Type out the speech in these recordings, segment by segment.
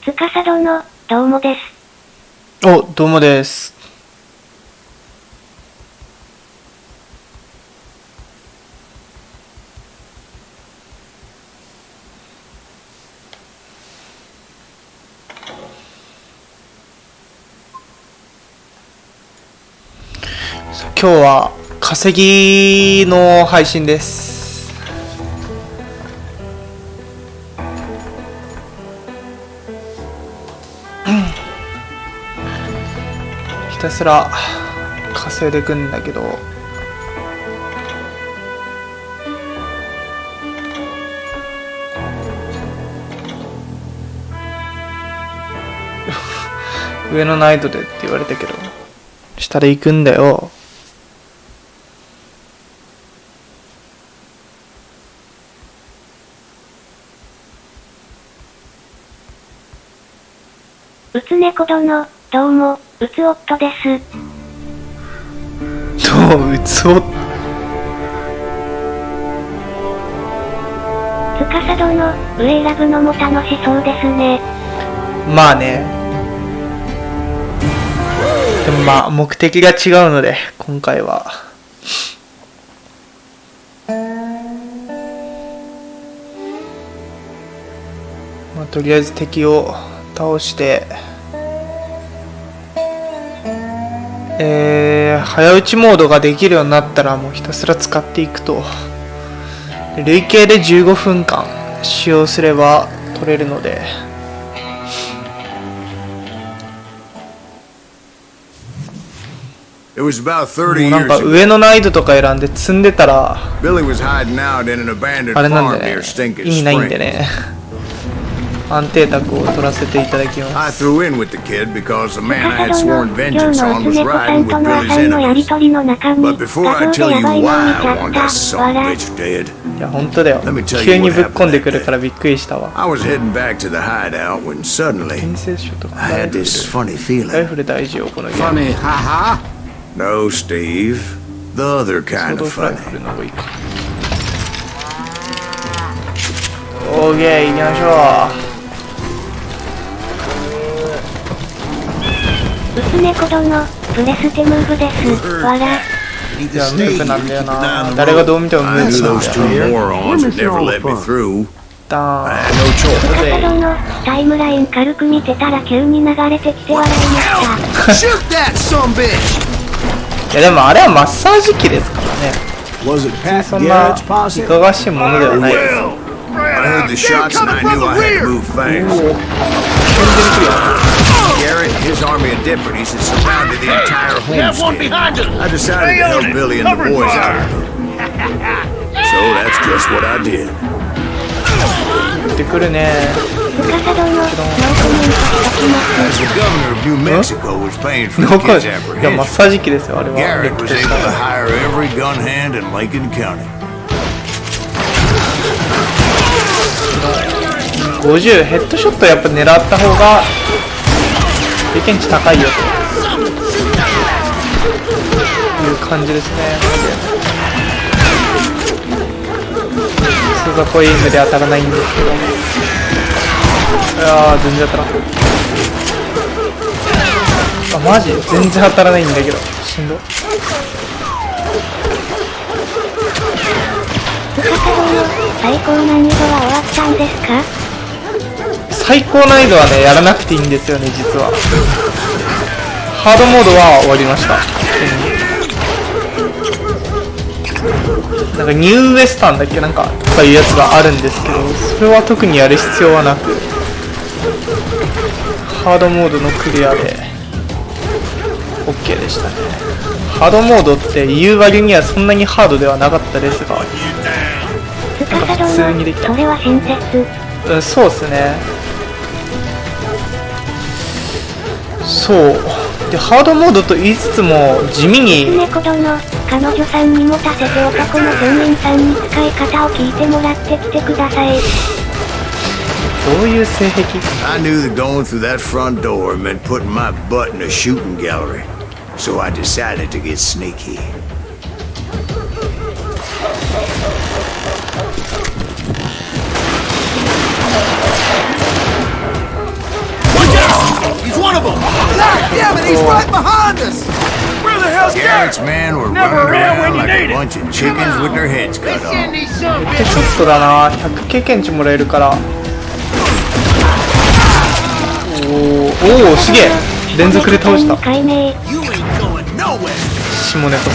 司殿、どうもです。お、どうもです。今日は稼ぎの配信です。ひたすら稼いでいくんだけど、上の難易度でって言われたけど、下で行くんだよ。うつ猫殿、どうも、うつ夫です。どう、うつお。司殿、上選ぶのも楽しそうですね。まあね。でもまあ、目的が違うので、今回は。まあ、とりあえず敵を倒して、早打ちモードができるようになったらもうひたすら使っていくと。累計で15分間使用すれば取れるので。もうなんか上の難易度とか選んで積んでたら、あれなんでね、意味ないんでね。安定卓を取らせていただきます。司殿、今日のうつ猫さんとの朝のやりとりの中に画像でやばいの見ちゃった。笑。いや、ほんとだよ。急にぶっこんでくるからびっくりしたわ。転生書とかライフル大事よ、このゲーム。No, Steve. The other kind of funny. オーケー、行きましょう。うつ猫殿、プレステムーブです。笑。いや、ムーブなんだよな。誰がどう見てもムーブなんだよ。ダーン。司殿、タイムライン軽く見てたら急に流れてきて笑いました。いやでもあれはマッサージ機ですからね。そんないかがわしいものではないです。Garrett and his army of deputies had surrounded the entire homestead. I decided to help Billy and the boys out. So that's just what I did. 行ってくるね。司殿、ノーコメントしときます。As the governor of New Mexico was paying for ノ the ーコメン kids' ト。いや、マッ apprehension, サージ機ですよ、あれは。 Garrett was able to hire every gun hand in Lincoln County. 50、ヘッドショットやっぱ狙った方が経験値高いよという感じですね。通過エイムで当たらないんですけど、いやー全然当たらん。あ、マジ全然当たらないんだけど、しんど。司殿、最高難易度は終わったんですか？最高難易度はね、やらなくていいんですよね、実は。ハードモードは終わりました。なんかニューウエスタンだっけなんかとかいうやつがあるんですけど、それは特にやる必要はなく、ハードモードのクリアで OK でしたね。ハードモードって言う割にはそんなにハードではなかったですが、なんか普通にできた。それは親切。うん、そうっすね。そうで、ハードモードと言いつつも地味に猫殿、彼女さんに持たせて男の店員さんに使い方を聞いてもらってきてください。どういう性癖？ I knew that going through that front door meant putting my butt in a shooting gallery, so I decided to get sneaky. い He's one of them! Damn it, he's right behind us! Where the hell's Garrett's men were running around like a bunch of chickens with their heads cut off. でちょっとだな。100経験値もらえるから。おお、すげえ。連続で倒した。下ネタさん。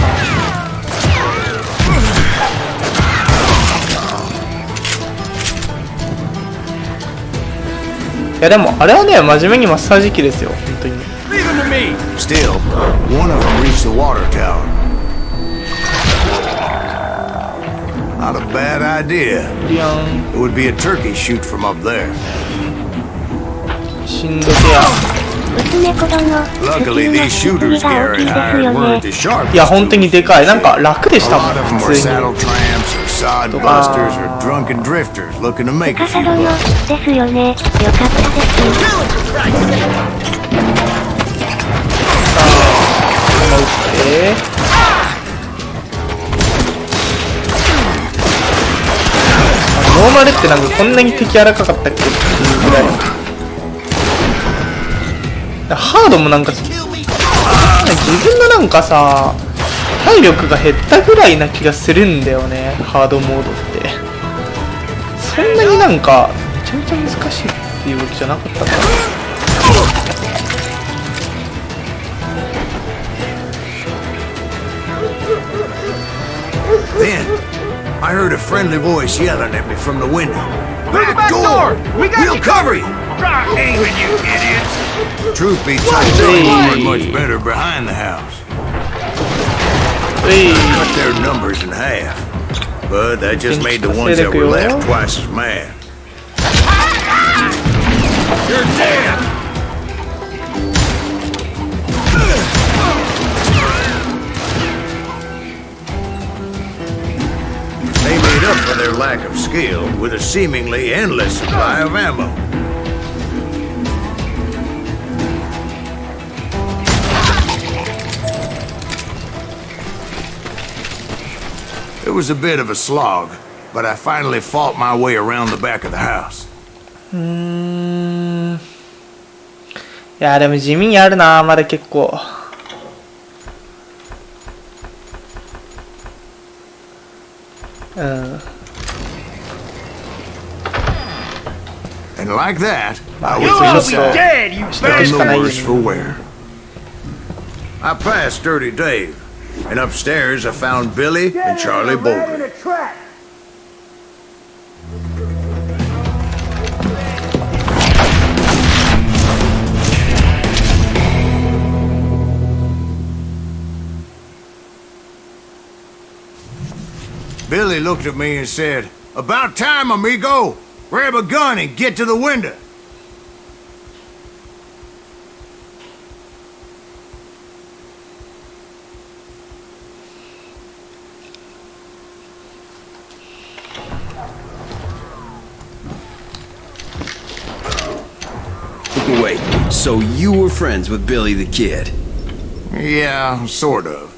いやでもあれはね、真面目にマッサージ機ですよ、本当に。Still, one of them reached the water tower. Not a bad idea. It would be a turkey shoot from up there. しんどけや。Luckily, these shooters Garrett hired weren't as sharp. いや本当にでかい。なんか楽でしたもん。 Saddle tramps or sod busters or drunken drifters looking to make a few bucks. ですよね。よかったです。ノーマルってなんかこんなに敵荒かかったっけっていうぐらい。ハードもなんか自分のなんかさ体力が減ったぐらいな気がするんだよね、ハードモードって。そんなになんかめちゃめちゃ難しいっていうわけじゃなかったかな。Then, I heard a friendly voice yelling at me from the window. Back door! We'll cover you! Aiming, you idiots! Truth be told, they weren't much better behind the house. Cut their numbers in half. But that just made the ones that were left twice as mad. You're dead! They made up for their lack of skill with a seemingly endless supply of ammo. It was a bit of a slog, but I finally fought my way around the back of the house. いやでも地味にあるな、まだ結構。And like that, I You'll was be inside. dead, you And no worse for wear. I passed Sturdy Dave, and upstairs I found Billy and Charlie Bolger. Billy looked at me and said, "About time, amigo. Grab a gun and get to the window." Wait, so you were friends with Billy the Kid? Yeah, sort of.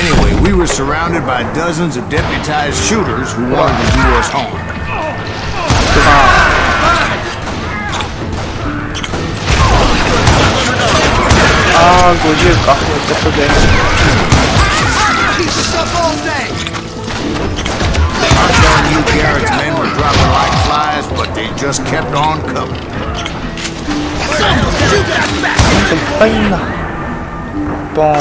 Anyway, we were surrounded by dozens of deputized shooters who wanted to do us harm. Ah, 50か。ちょっとで。I'm telling you, Garrett's men were dropping like flies, but they just kept on coming. いっぱいいんな。ボーン。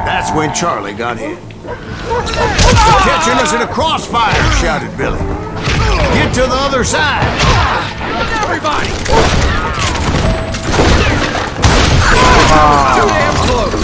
That's when Charlie got hit. Catching us in a crossfire, shouted Billy. Get to the other side. Everybody. Too damn close.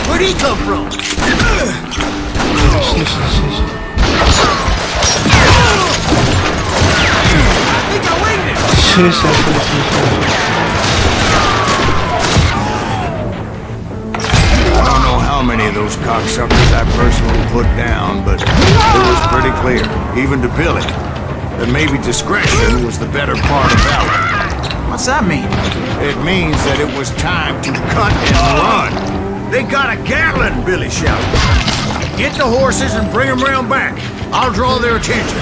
Where'd he come from? 死ぬ死ぬ死ぬ死ぬ死ぬ。I don't know how many of those cocksuckers I personally put down, but it was pretty clear, even to Billy, that maybe discretion was the better part of valor. What's that mean? It means that it was time to cut and run. They got a Gatlin, Billy shouted. Get the horses and bring them round back. I'll draw their attention.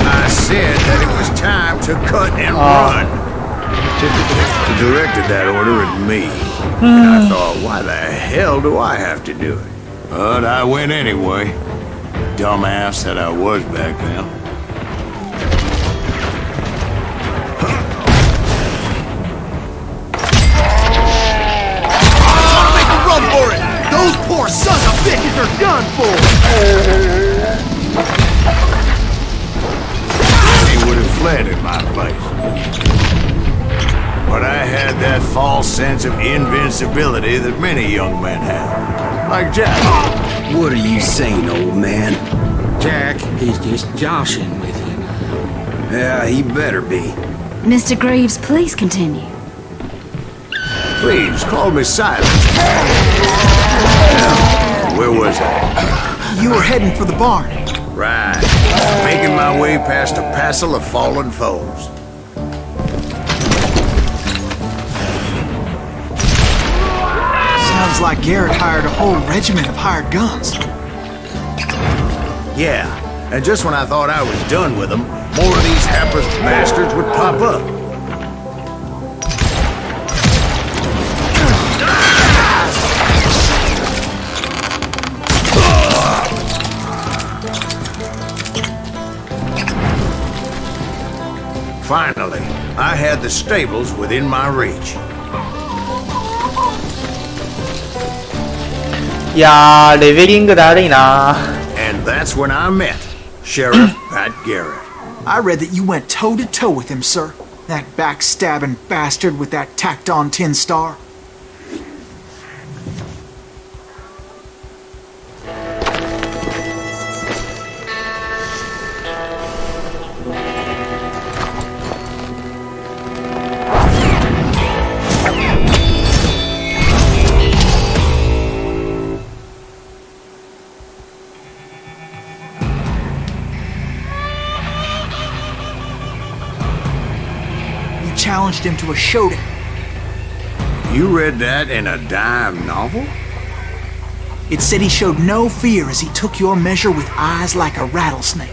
I said that it was time to cut and run. He directed that order at me. And I thought, why the hell do I have to do it? But I went anyway. Dumbass that I was back then. Make a run for it! Those poor sons of bitches are done for! They would have fled in my place. But I had that false sense of invincibility that many young men have. Like Jack. What are you saying, old man? Jack, he's just joshing with you. Yeah, he better be. Mr. Greaves, please continue. Please, call me silent. Where was I? You were heading for the barn. Right. Making my way past a passel of fallen foes. Sounds like Garrett hired a whole regiment of hired guns. Yeah, and just when I thought I was done with them, more of these hapless bastards would pop up. Finally, I had the stables within my reach. いやー、レベリングだるいな。 And that's when I met Sheriff Pat Garrett. I read that you went toe-to-toe with him, sir. That backstabbing bastard with that tacked-on tin star. Challenged him to a showdown. You read that in a dime novel? It said he showed no fear as he took your measure with eyes like a rattlesnake.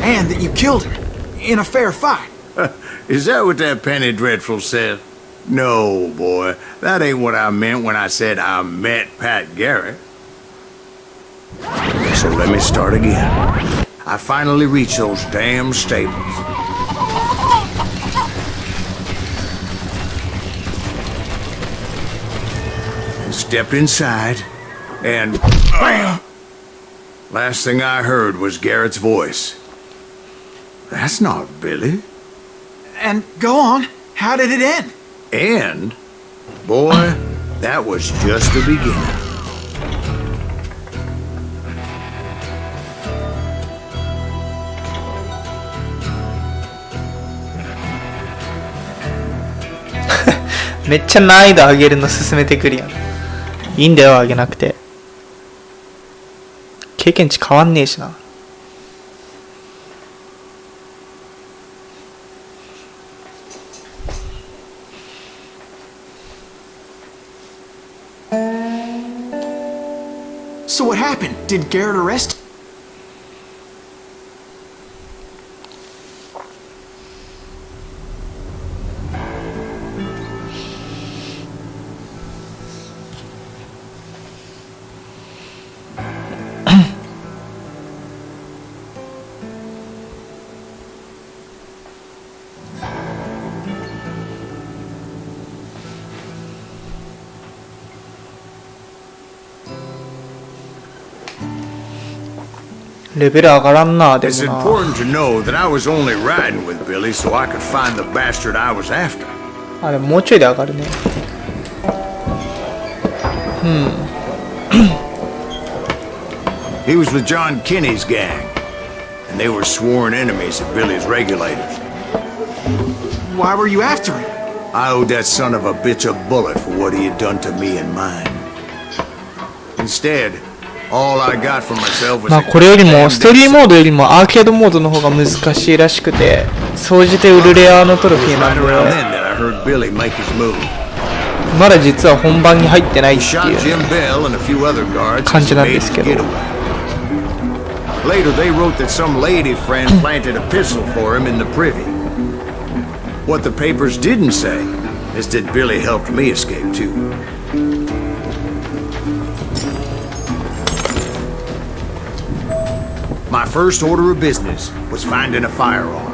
And that you killed him in a fair fight. Is that what that penny dreadful said? No, boy. That ain't what I meant when I said I met Pat Garrett. So let me start again. I finally reached those damn stables. And stepped inside, and bam! Last thing I heard was Garrett's voice. That's not Billy. And go on. How did it end? And, boy, that was just the beginning. Mecha めっちゃ難易度上げるの進めてくるやん。いいんだよ、上げなくて。経験値変わんねえしな。So what happened? Did Garrett arrest? レベル上がらんな、で It's もな。 important to know that I was only riding with Billy so I could find the bastard I was after. あ、でももうちょいで上がるね。He was with John Kinney's gang, and they were sworn enemies of Billy's regulators. Why were you after him? I owed that son of a bitch a bullet for what he had done to me and mine. Instead, all I got for myself was まあこれよりもストーリーモードよりもアーケードモードの方が難しいらしくて、総じてウルレアのトロフィーなん right around then で、 that I heard Billy make his move. まだ実は本番に入ってないっ He て shot いう Jim Bell and a few other guards 感 as じ he なん made です his けど。 getaway. Later, they wrote that some lady friend planted a pistol for him in the privy. What the papers didn't say is that Billy helped me escape too. My first order of business was finding a firearm.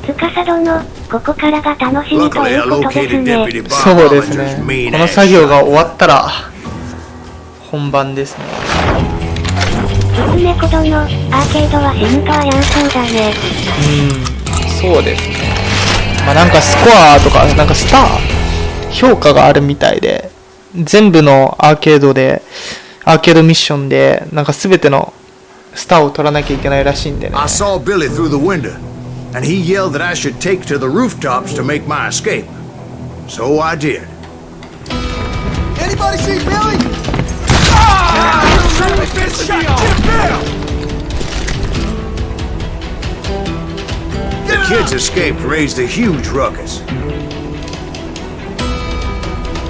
司殿、ここからが楽しみと Luckily, い I うことです located ね。 Deputy Bob そうです Hollinger's ね。 mean この ass 作業が shot. 終わったら本番ですね。狐子殿、アーケードは死ぬとはやんそうだね。そうですね。まあなんかスコアとか、なんかスター評価があるみたいで、全部のアーケードミッションで、なんか全てのスターを取らなきゃいけないらしいんでね。 I saw Billy through the window, and he yelled that I should take to the rooftops to make my escape. So I did. Anybody see Billy? The kids escaped, raised a huge ruckus.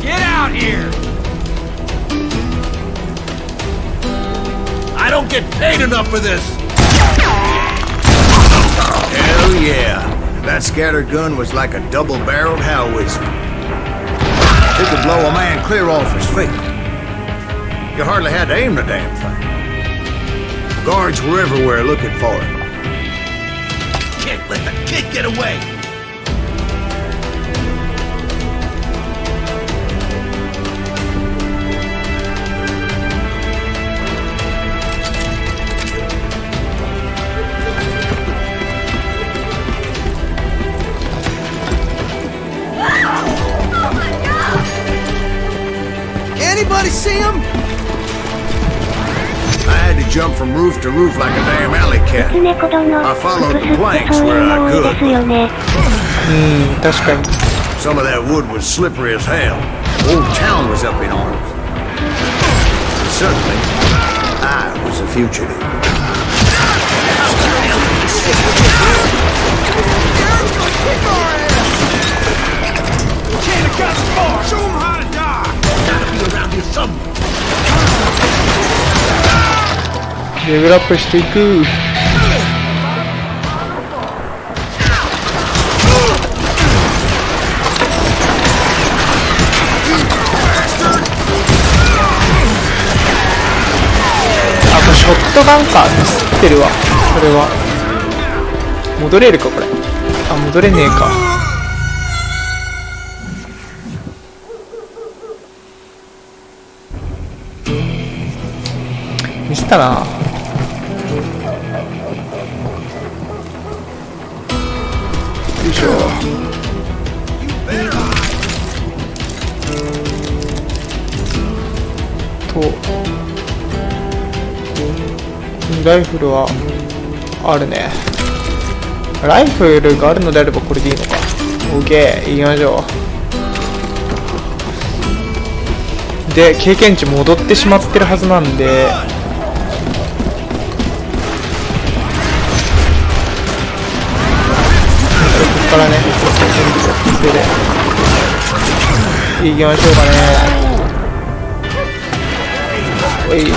Get out here! I don't get paid enough for this! Hell yeah. That scatter gun was like a double-barreled howitzer. It could blow a man clear off his feet. You hardly had to aim the damn thing. Guards were everywhere looking for him. Can't let the kid get away! Anybody see him? I had to jump from roof to roof like a damn alley cat. 狐子殿、 I ブ followed ス the って planks そういう where の I 多いで could. すよね。確かに。 Some of that wood was slippery as hell. The whole town was up in arms. And suddenly, I was a fugitive. Show him how to die! Gotta be around here somewhere. レベルアップしていく。あ、これショットガンか。ミスってるわ。これは。戻れるか、これ。あ、戻れねえか。ミスったな。よいしょ。ライフルはあるね。ライフルがあるのであればこれでいいのか。OK、行きましょう。で、経験値戻ってしまってるはずなんで、ここからね、行きましょうかね。おい。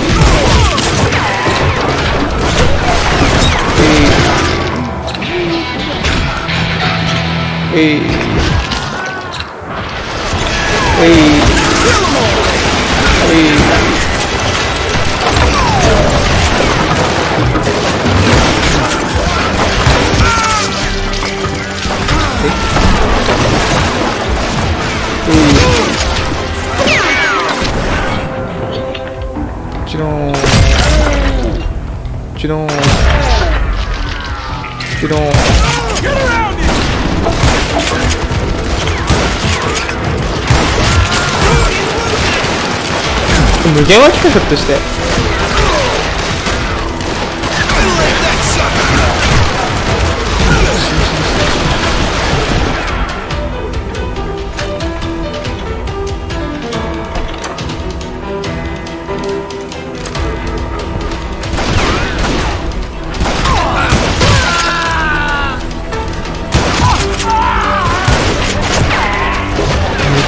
こっちのキドンキドン。無限は効くひょっとして。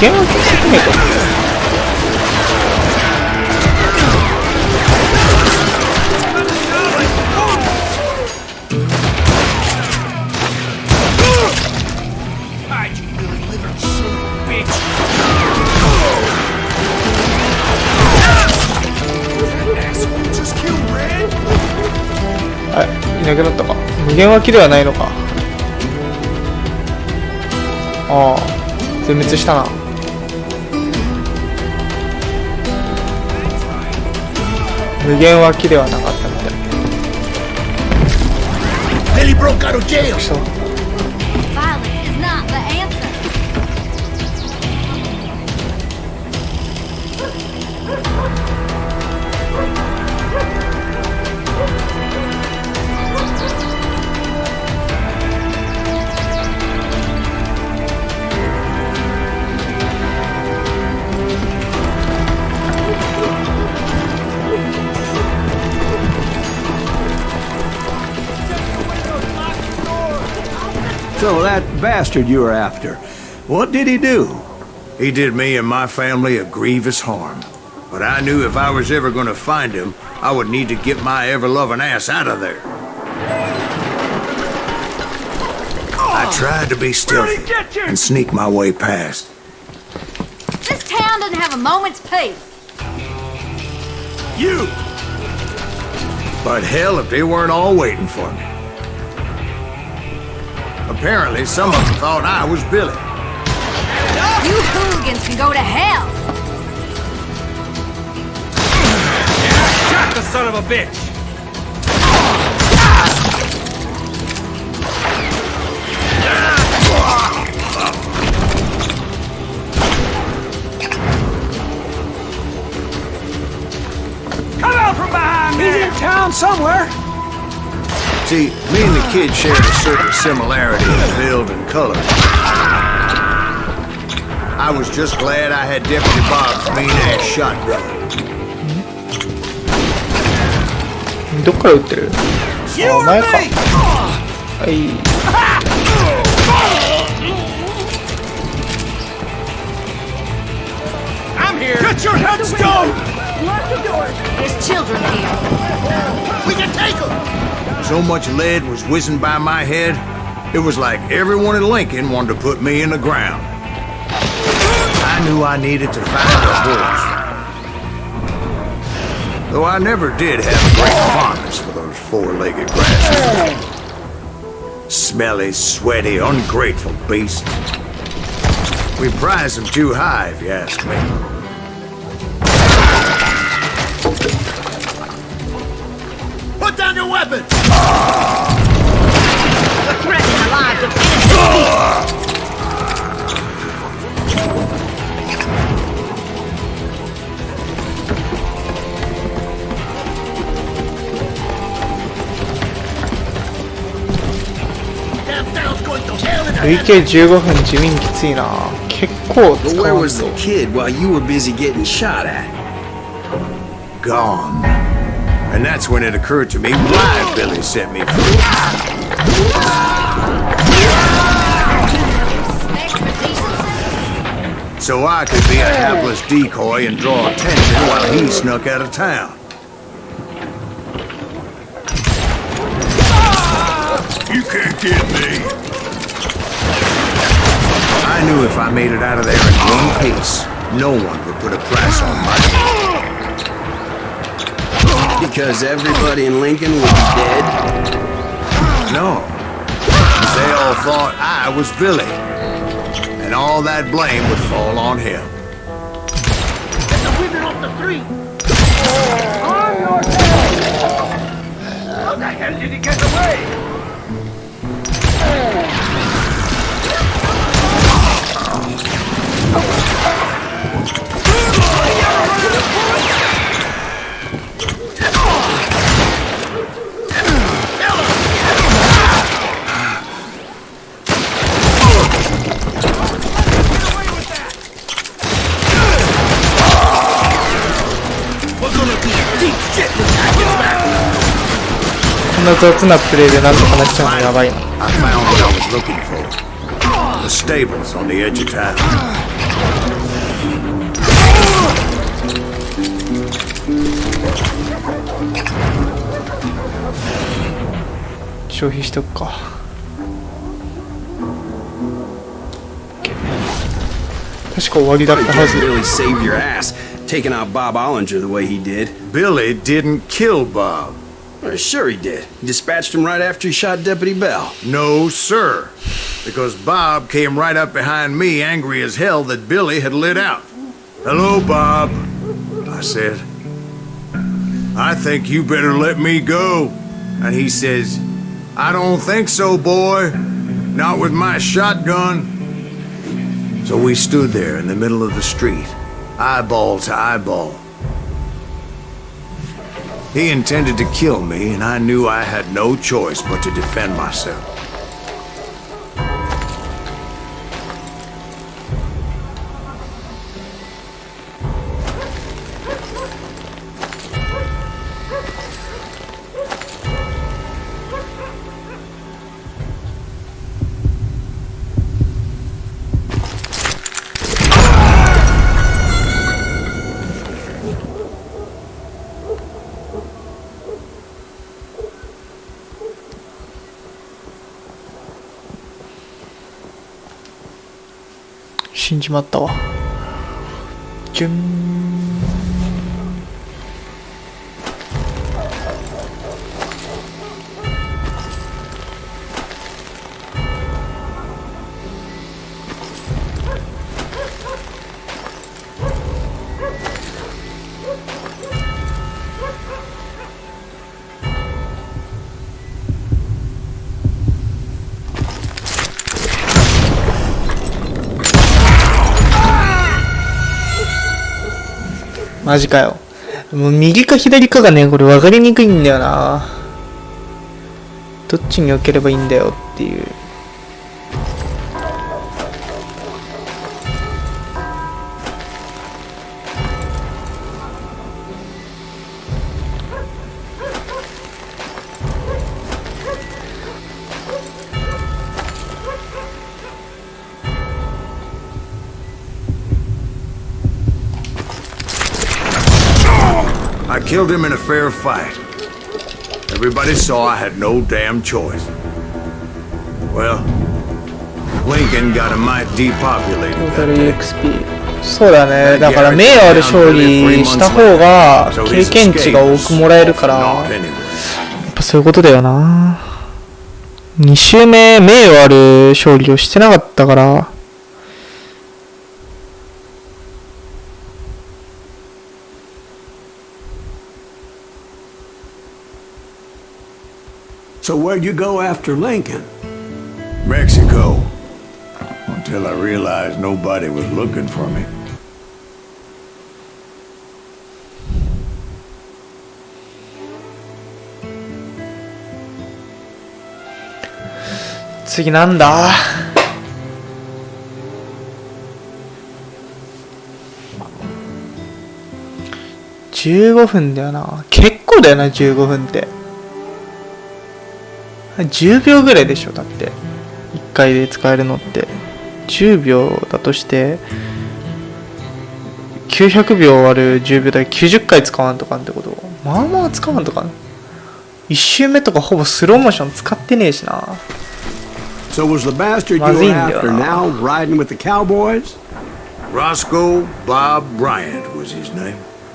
無限は効くねと。あ、いなくなったか。無限脇ではないのか。ああ、全滅したな。無限脇ではなかったみたい。Billy broke out of jail. Violence is not the answer. So that bastard you were after, what did he do? He did me and my family a grievous harm. But I knew if I was ever going to find him, I would need to get my ever-loving ass out of there. I tried to be stealthy and sneak my way past. This town doesn't have a moment's peace. You! But hell if they weren't all waiting for me. Apparently, some of them thought I was Billy. You hooligans can go to hell. Shot the son of a bitch! Come out from behind me! He's in town somewhere. See, me and the kid shared a certain similarity in build and color. I was just glad I had Deputy Bob's mean-ass shotgun. どっから撃ってる？あ、お前か。はい。I'm here! Get your headstone! There's children here. We can take them! So much lead was whizzing by my head, it was like everyone in Lincoln wanted to put me in the ground. I knew I needed to find a horse. Though I never did have a great fondness for those four-legged grasshoppers. Smelly, sweaty, ungrateful beasts. We prize them too high, if you ask me. Put down your weapon! You're threatening the lives of innocent people. VK15 分地味にきついな。結構 But 使 where わん was ぞ。 the kid while you were busy getting shot at? Gone. And that's when it occurred to me why Billy set me free. So I could be a hapless decoy and draw attention while he snuck out of town. You can't get me. I knew if I made it out of there in one piece, no one would put a price on my life. Because everybody in Lincoln would be dead? No. They all thought I was Billy. And all that blame would fall on him. Get the women off the street! Arm yourself! こんな雑なプレイでなんとかなっちゃうのやばいな。 I found what I was looking for. The stables on the edge of town. 消費しとくか。確か終わりだったはず。 Billy saved your ass, taking out Bob Ollinger the way he did. Billy didn't kill Bob. Sure he did. He dispatched him right after he shot Deputy Bell. No, sir. Because Bob came right up behind me, angry as hell that Billy had lit out. Hello, Bob, I said. I think you better let me go. And he says, I don't think so, boy. Not with my shotgun. So we stood there in the middle of the street, eyeball to eyeball. He intended to kill me, and I knew I had no choice but to defend myself. 死んじまったわ。じゅん。マジかよ。もう右か左かがね、これ分かりにくいんだよな。どっちに避ければいいんだよっていう。I killed him in a fair fight. Everybody saw I had no damn choice. Well, Lincoln got a mite depopulated that day. XP。そうだね。だから名誉ある勝利した方が経験値が多くもらえるから、やっぱそういうことだよな。2周目名誉ある勝利をしてなかったから。So where'd you go after Lincoln? Mexico. Until I realized nobody was looking for me. 次なんだ。15分だよな。結構だよな、15分って。10秒ぐらいでしょ、だって1回で使えるのって10秒だとして900秒割る10秒だけ90回使わんとかんってこと。まあまあ使わんとかん。1周目とかほぼスローモーション使ってねえしな。 So was the bastard you were after now riding with the cowboys? Roscoe Bob Bryant was his name.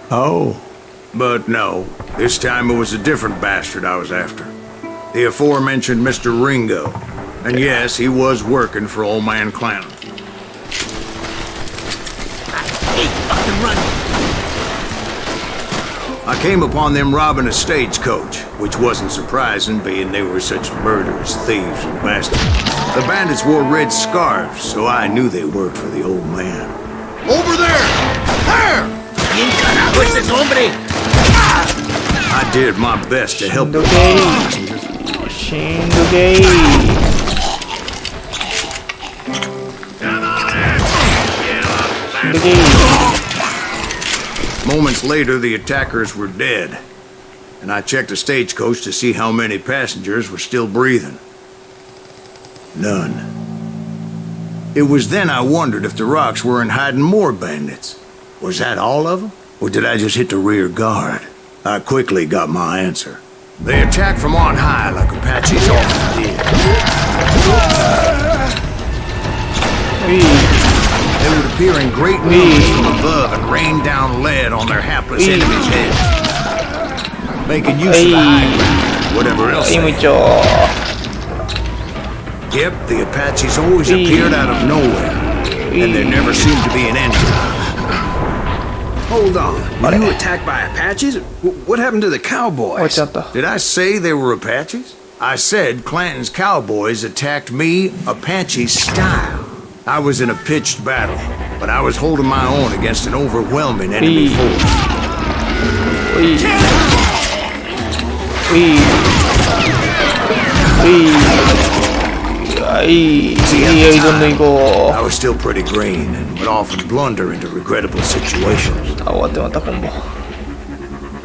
Oh. But no, this time it was a different bastard I was after. The aforementioned Mr. Ringo. And yes, he was working for Old Man Clown. I came upon them robbing a stagecoach, which wasn't surprising, being they were such murderous thieves and bastards. The bandits wore red scarves, so I knew they worked for the old man. Over there! There! I did my best to help the Moments later, the attackers were dead. and I checked the stagecoach to see how many passengers were still breathing. None. It was then I wondered if the rocks weren't hiding more bandits. Was that all of them? Or did I just hit the rear guard? I quickly got my answer. They attacked from on high like Apaches often did. They would appear in great numbers from above and rain down lead on their hapless enemies' heads, making use of the high ground, whatever else they had. Yep, the Apaches always appeared out of nowhere, and there never seemed to be an end to them. Hold on. Were you attacked by Apaches? What happened to the cowboys? Did I say they were Apaches? I said Clanton's cowboys attacked me Apache style. I was in a pitched battle, but I was holding my own against an overwhelming enemy force. I was still pretty green and would often blunder into regrettable situations.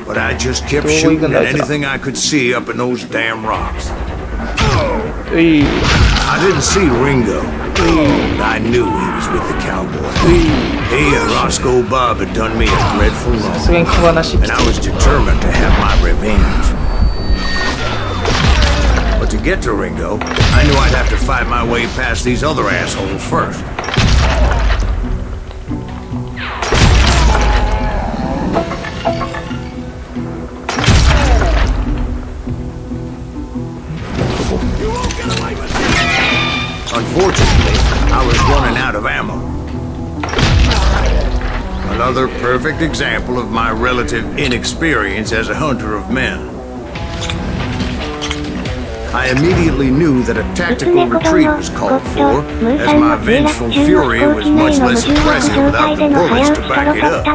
But I just kept shooting at anything I could see up in those damn rocks. I didn't see Ringo, but I knew he was with the cowboy. He and Roscoe Bob had done me a dreadful wrong, and I was determined to have my revenge. But to get to Ringo, I knew I'd have to fight my way past these other assholes first. Unfortunately, I was running out of ammo. Another perfect example of my relative inexperience as a hunter of men. I immediately knew that a tactical retreat was called for, as my vengeful fury was much less impressive without the bullets to back it up.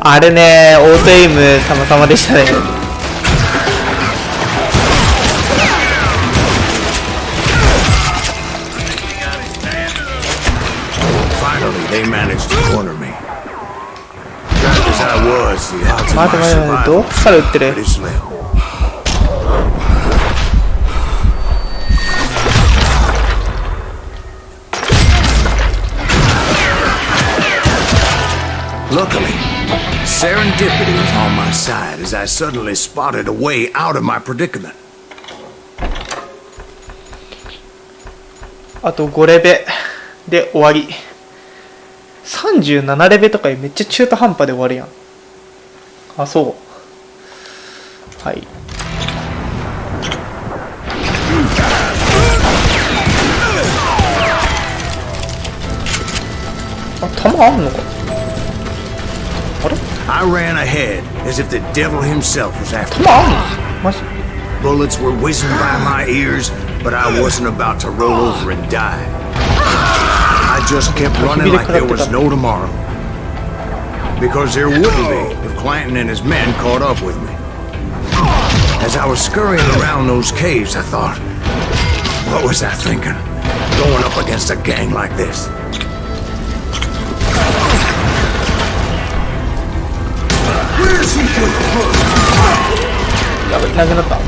あれね、オートエイム様々でしたね。They managed to corner me. Trapped as I was, the odds of my survival were pretty slim. Luckily, serendipity was on my side as I suddenly spotted a way out of my predicament. あと5レベで終わり。37レベとかめっちゃ中途半端で終わるやん。あ、そう。はい。あ、弾あんのか。あれ I ran ahead as if the devil himself was after me. 弾あんのマジ Bullets were whizzing by my ears, but I wasn't about to roll over and die. I just kept running like there was no tomorrow. Because there wouldn't be if Clanton and his men caught up with me. As I was scurrying around those caves, I thought, what was I thinking? Going up against a gang like this? Where's he going? やべ、なくなった。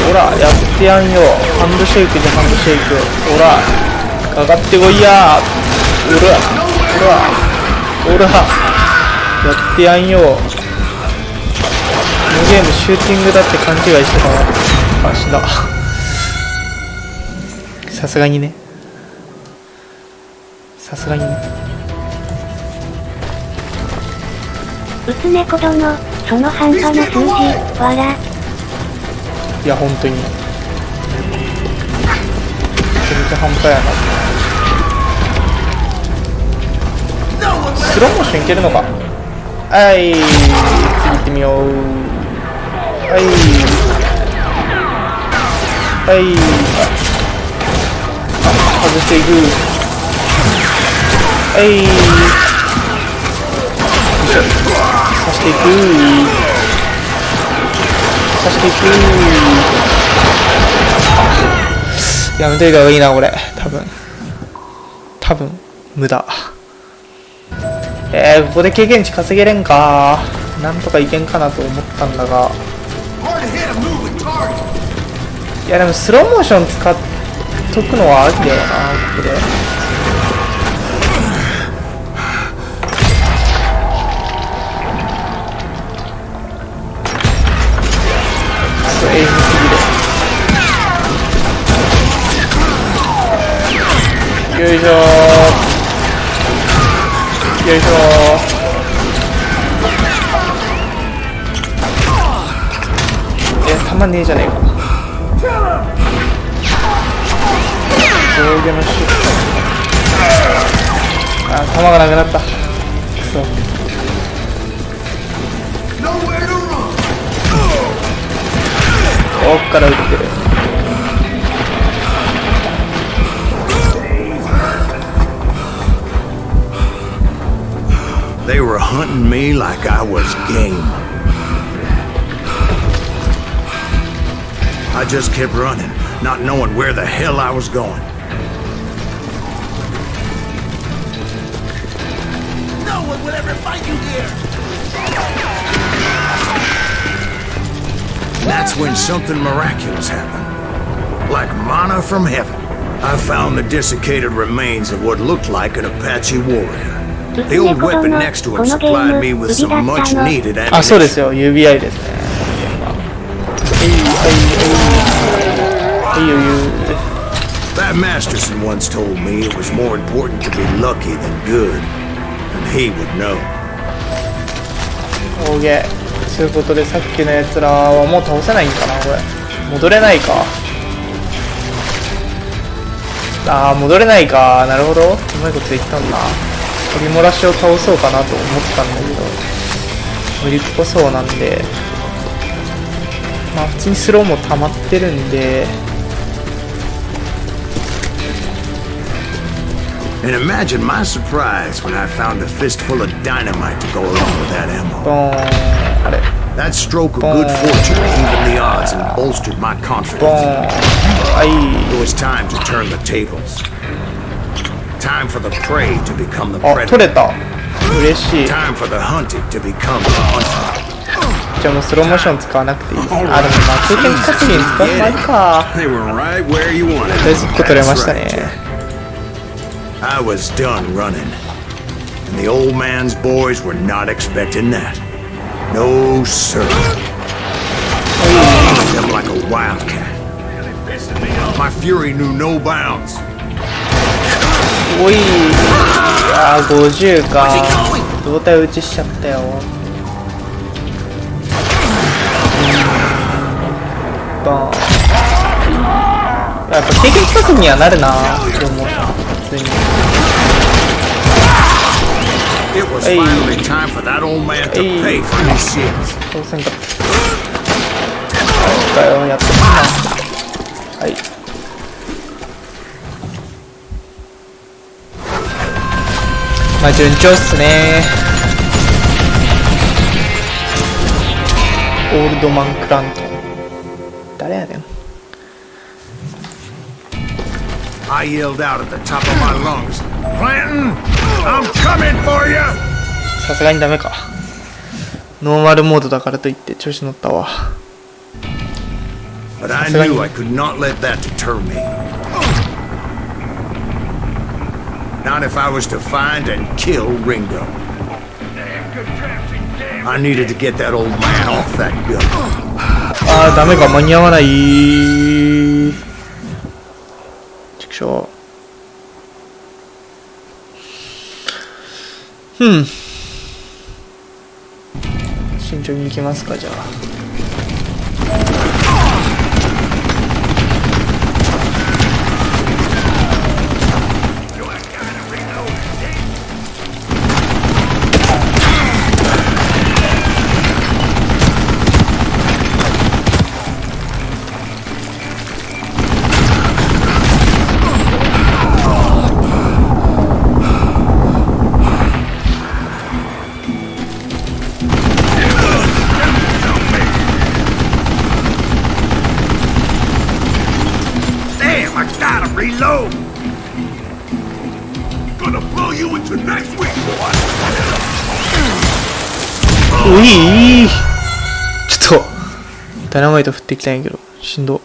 ほら、やってやんよ。ハンドシェイクでハンドシェイク。ほら。かかってこいやー。ほらほらほらやってやんよ。このゲームシューティングだって勘違いしてたわ。あ、死んだ。さすがにね。さすがにね。うつ猫殿、その半端な数字、わら。いや、ほんとに。めちゃめちゃ半端やな。スローモーションいけるのか。はい、次行ってみよう。はいはい、外していく。はい、よいしょ、刺していく。刺していく。やめといた方がいいな、これ。多分無駄。ここで経験値稼げれんか。なんとかいけんかなと思ったんだが。いやでもスローモーション使っとくのはありだよな、ここで。エイムすぎる。よいしょー、よいしょー。たまんねえじゃねえか。上下のシュット。あ、弾がなくなった。くそ。奥から撃ってる。They were hunting me like I was game. I just kept running, not knowing where the hell I was going. No one will ever find you here. That's when something miraculous happened. Like manna from heaven. I found the desiccated remains of what looked like an Apache warrior. The old weapon next to him supplied me with some much needed ammunition. あ、そうですよ。UBI ですね。That Masterson once told me it was more important to be lucky than good, and he would know. オーケー。ということでさっきのやつらはもう倒せないんかな、これ。戻れないか。ああ、戻れないか。なるほど。うまいこと言ったんだ。取り漏らしを倒そうかなと思ったんだけど、無理っぽそうなんで、まあ普通にスローも溜まってるんで。And imagine my surprise when I found a fistful of dynamite to go along with that ammo. ボーン。あれ。That stroke of good fortune evened the odds and bolstered my ボーン。 confidence. はい。 It was time to turn the tables. Time for the prey to become the あ、取れ predator. た。嬉しい。 Time for the hunted to become the hunter. じゃあもうスローモーション使わなくていい。あ、でもまあ経験値稼ぎに使うのありか。 They were right where you wanted. とりあえず1個取れましたね。 I was done running, and the old man's boys were not expecting that. No, sir. I hunted them like a wildcat. My fury knew no bounds. おい。あー、50か。胴体打ちしちゃったよ。バーン。やっぱ経験値稼ぎにはなるな。でも普通に。It was finally time for that old man to pay for his sins. 当選かった。なんかよ、やってみな。はい。まあ順調っすね。オールドマン・クラントン。誰やねん。I yelled out at the top of my lungs, Clanton, I'm coming for you! さすがにダメか。ノーマルモードだからといって調子乗ったわ。 But I knew I could not let that deter me. Not if I was to find and kill Ringo. I needed to get that old man off that gun. あー、ダメか。間に合わない。ちくしょう。慎重に行きますか、じゃあ。Reload! Gonna blow you into next week, boy! うい、ちょっとダイナマイト振っていきたいんやけどしんど。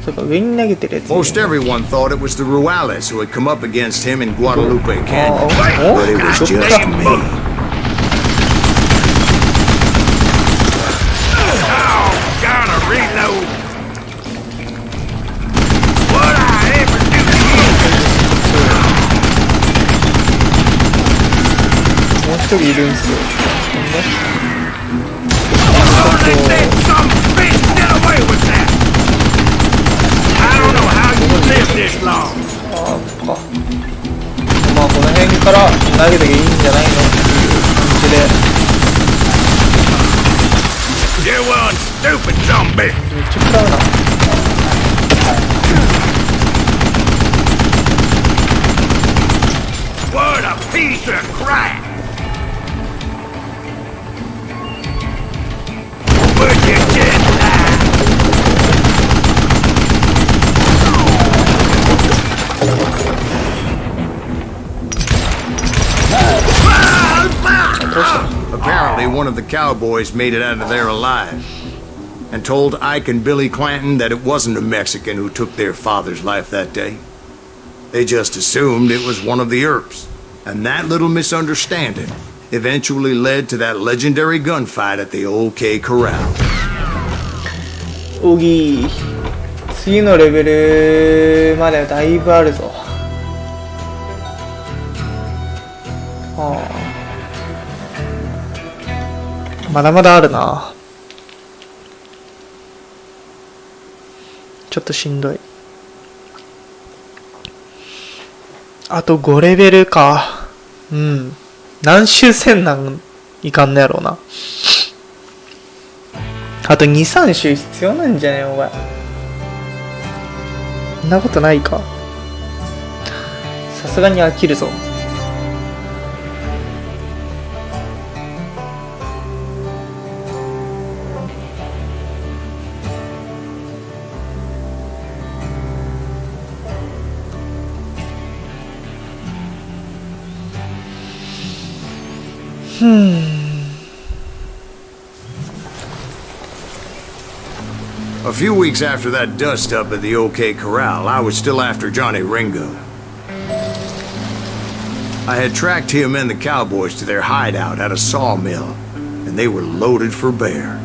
そうか、上に投げてるやつ、ね。 Most everyone thought it was the Ruales who had come up against him in Guadalupe Canyon, but it was just me. Gotta reload. What I ever do to you? もう一人いるんすよ。Let that some bitch get away with that. I don't know how you live this long. まあこの辺から投げていいんじゃないのっていう感じで。 You one stupid zombie. めっちゃ食らうな。What a piece of crap. Would you just lie? どうした？ Apparently, one of the cowboys made it out of there alive and told Ike and Billy Clanton that it wasn't a Mexican who took their father's life that day. They just assumed it was one of the Earps, and that little misunderstanding eventually led to that legendary gunfight at the OK Corral. オギー、次のレベルまでだいぶあるぞ。まだまだあるな。ちょっとしんどい。あと5レベルか。うん。何周せんなんいかんのやろうな。あと2、3周必要なんじゃねえお前。そんなことないか。さすがに飽きるぞ。A few weeks after that dust-up at the OK Corral, I was still after Johnny Ringo. I had tracked him and the cowboys to their hideout at a sawmill, and they were loaded for bear.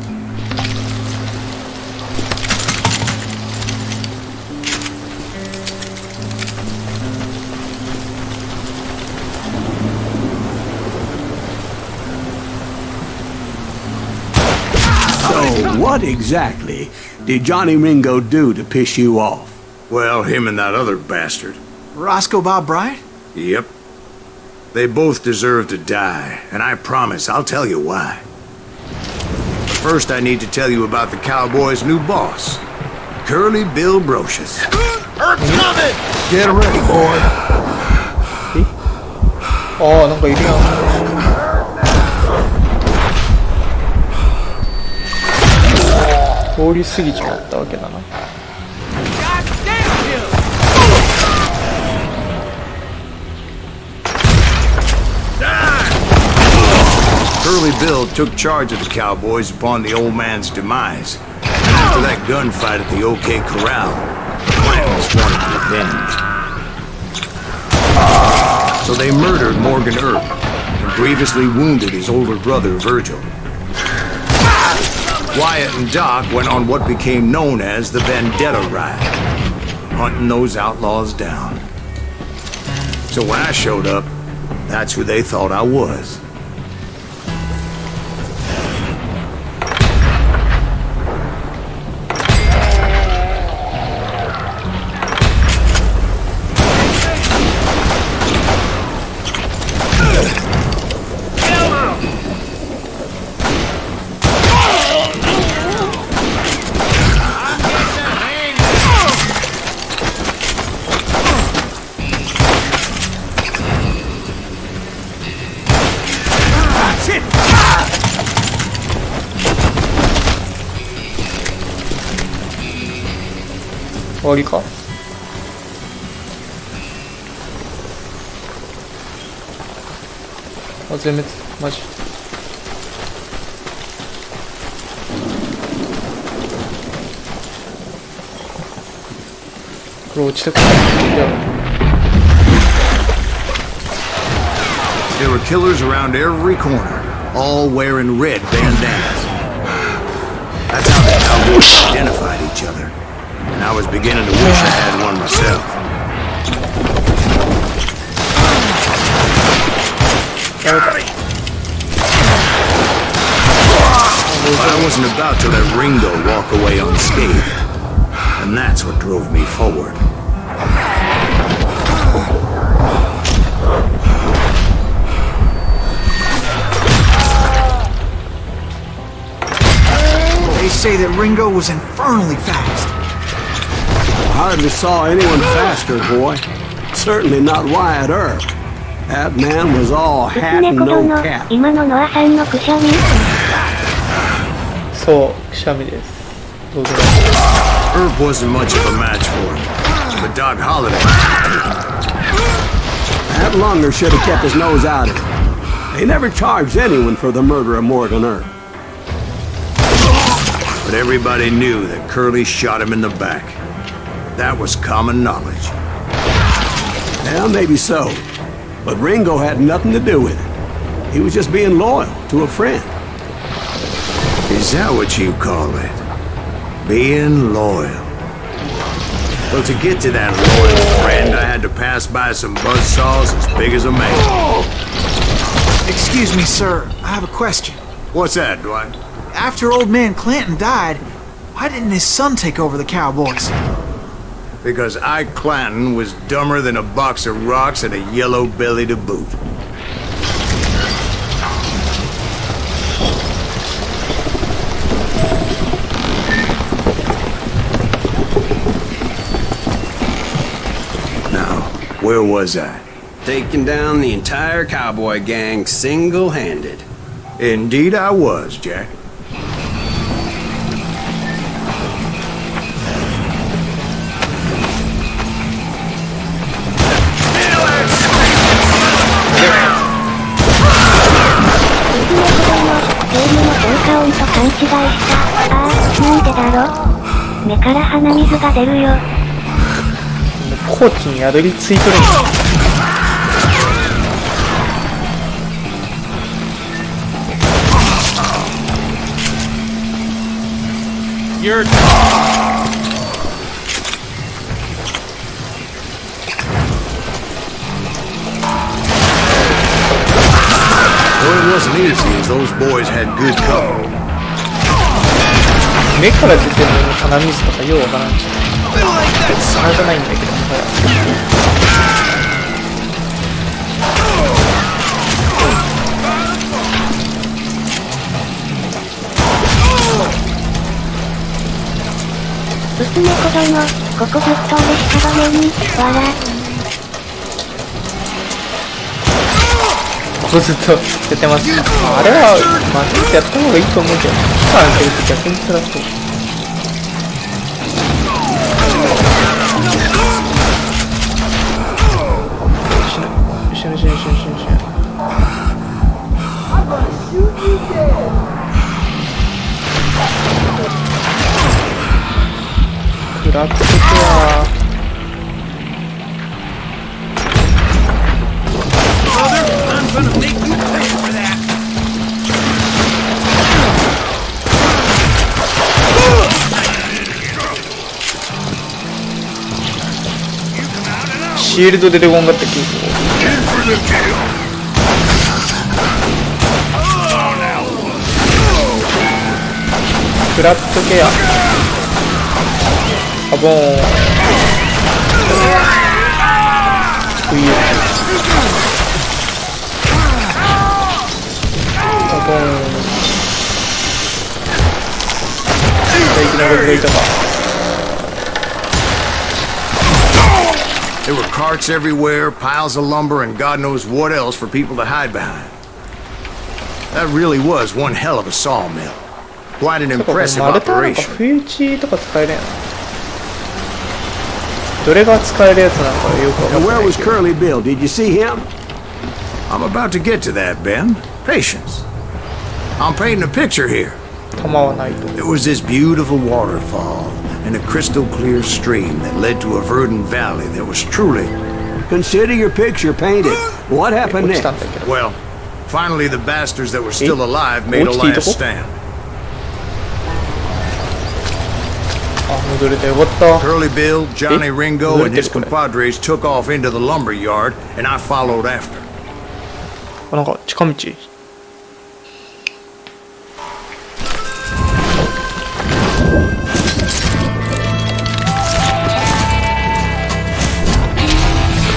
What exactly did Johnny Ringo do to piss you off? Well, him and that other bastard. Roscoe Bob Bryant? Yep. They both deserve to die, and I promise I'll tell you why. But first I need to tell you about the Cowboys' new boss, Curly Bill Brocious. Earth's coming. Get ready, boy. ああ、なんかいるやん。通り過ぎちまったわけだな。Curly Bill took charge of the Cowboys upon the old man's demise. After that gunfight at the OK Corral, the Clantons wanted revenge. So they murdered Morgan Earp and grievously wounded his older brother Virgil. Wyatt and Doc went on what became known as the Vendetta Ride, hunting those outlaws down. So when I showed up, that's who they thought I was.終わりか。あ、全滅マジ。これ落ちてこない。 There were killers around every corner, all wearing red bandanas. That's how the cowboys identified each other, and I was beginning to wish I had one myself. I wasn't about to let Ringo walk away unscathed, and that's what drove me forward. They say that Ringo was infernally fast. I hardly saw anyone faster, boy. Certainly not Wyatt Earp. That man was all hat and no cap. 今のノアさんのくしゃみ。そう、くしゃみです。どうぞ。 Earp wasn't much of a match for him, but Doc Holliday. That Lunger should have kept his nose out of it. They never charged anyone for the murder of Morgan Earp. But everybody knew that Curly shot him in the back. That was common knowledge. Well, maybe so. But Ringo had nothing to do with it. He was just being loyal to a friend. Is that what you call it? Being loyal. Well, to get to that loyal friend, I had to pass by some buzzsaws as big as a man. Excuse me, sir. I have a question. What's that, Dwight? After old man Clanton died, why didn't his son take over the Cowboys? Because Ike Clanton was dumber than a box of rocks and a yellow belly to boot. Now, where was I? Taking down the entire cowboy gang single-handed. Indeed I was, Jack. You're... Well, it wasn't easy, as those boys had good cover. 目から出てるのに鼻水とかようわからんし。鼻じゃないんだけど、もはや。娘子供、ここずっと嬉しかばねに、笑。ここずっと出てます。あれは、まずやった方がいいと思うけど、期間空けると逆に辛そう。死ぬ。食らってくわ。I'm gonna make you pay for that! シールドでレゴンがってくる。食らっとけや。あボーン。クイーン。あボーン。いきなりがいたか。There were carts everywhere, piles of lumber, and God knows what else for people to hide behind. That really was one hell of a sawmill. Quite an impressive マルタなんか operation. 不意打ちとか使えるやん。どれが使えるやつなのかよくわかん And な where い was けど。 Curly Bill? Did you see him? I'm about to get to that, Ben. Patience. I'm painting a picture here. 弾はないと。 There was this beautiful waterfall, and a crystal clear stream that led to a verdant valley that was truly... Consider your picture painted. What happened 落ち next? たんだけど。 Well, finally the bastards that were still alive made a 落ちていいと last こ？ stand. あ、戻れてよかった。 Curly Bill, Johnny Ringo, and his これ compadres took off into the lumber yard, and I followed after. あ、なんか近道。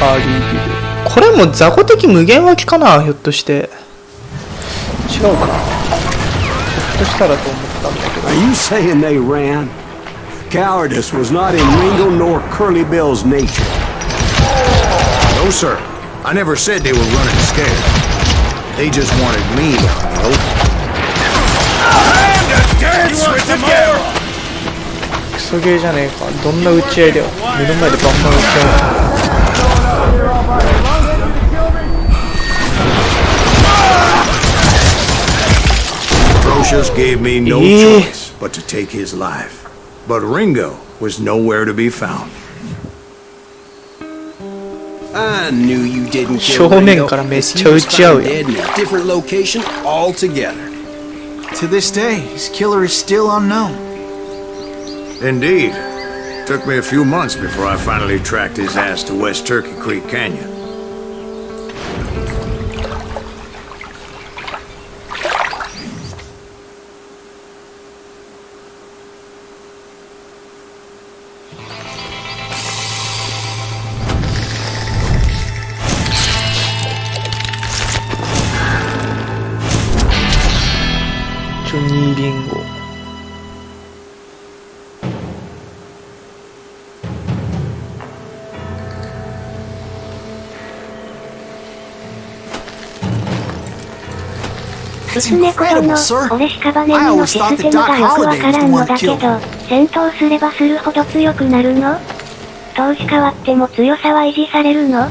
カーリービル。これも雑魚的無限脇かな、ひょっとして。違うかな。ひょっとしたらと思ったんだけど。 Are you saying they ran? Cowardice was not in Ringo nor Curly Bill's nature. No, sir. I never said they were running scared. They just wanted me out in the open. クソゲーじゃねえか。どんな打ち合いだよ。目の前でバンバン打ち合い。Brocious gave me no choice but to take his life. But Ringo was nowhere to be found. I knew you didn't 正 kill 面 Ringo. からめっ He ちゃ打 was ち合う found よ。 dead in a different location altogether. To this day, his killer is still unknown. Indeed. Took me a few months before I finally tracked his ass to West Turkey Creek Canyon. Johnny Ringo。うつねころの、俺しかばねみのシステムがよくわからんのだけど、戦闘すればするほど強くなるの？投資変わっても強さは維持されるの？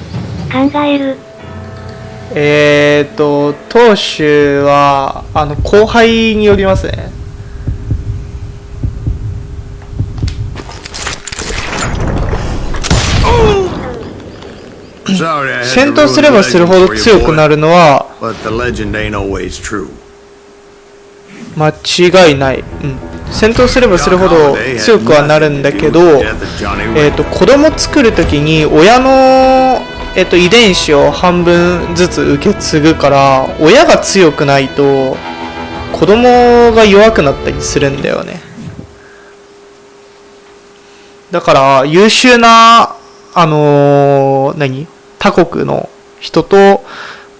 考える。投手は、後輩によりますね。戦闘すればするほど強くなるのは間違いない、うん、戦闘すればするほど強くはなるんだけど、子供作るときに親の、遺伝子を半分ずつ受け継ぐから親が強くないと子供が弱くなったりするんだよね。だから優秀な他国の人と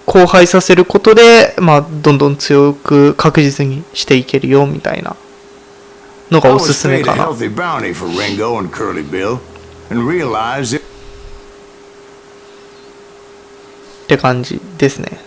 交配させることで、まあ、どんどん強く確実にしていけるよみたいなのがおすすめかな。って感じですね。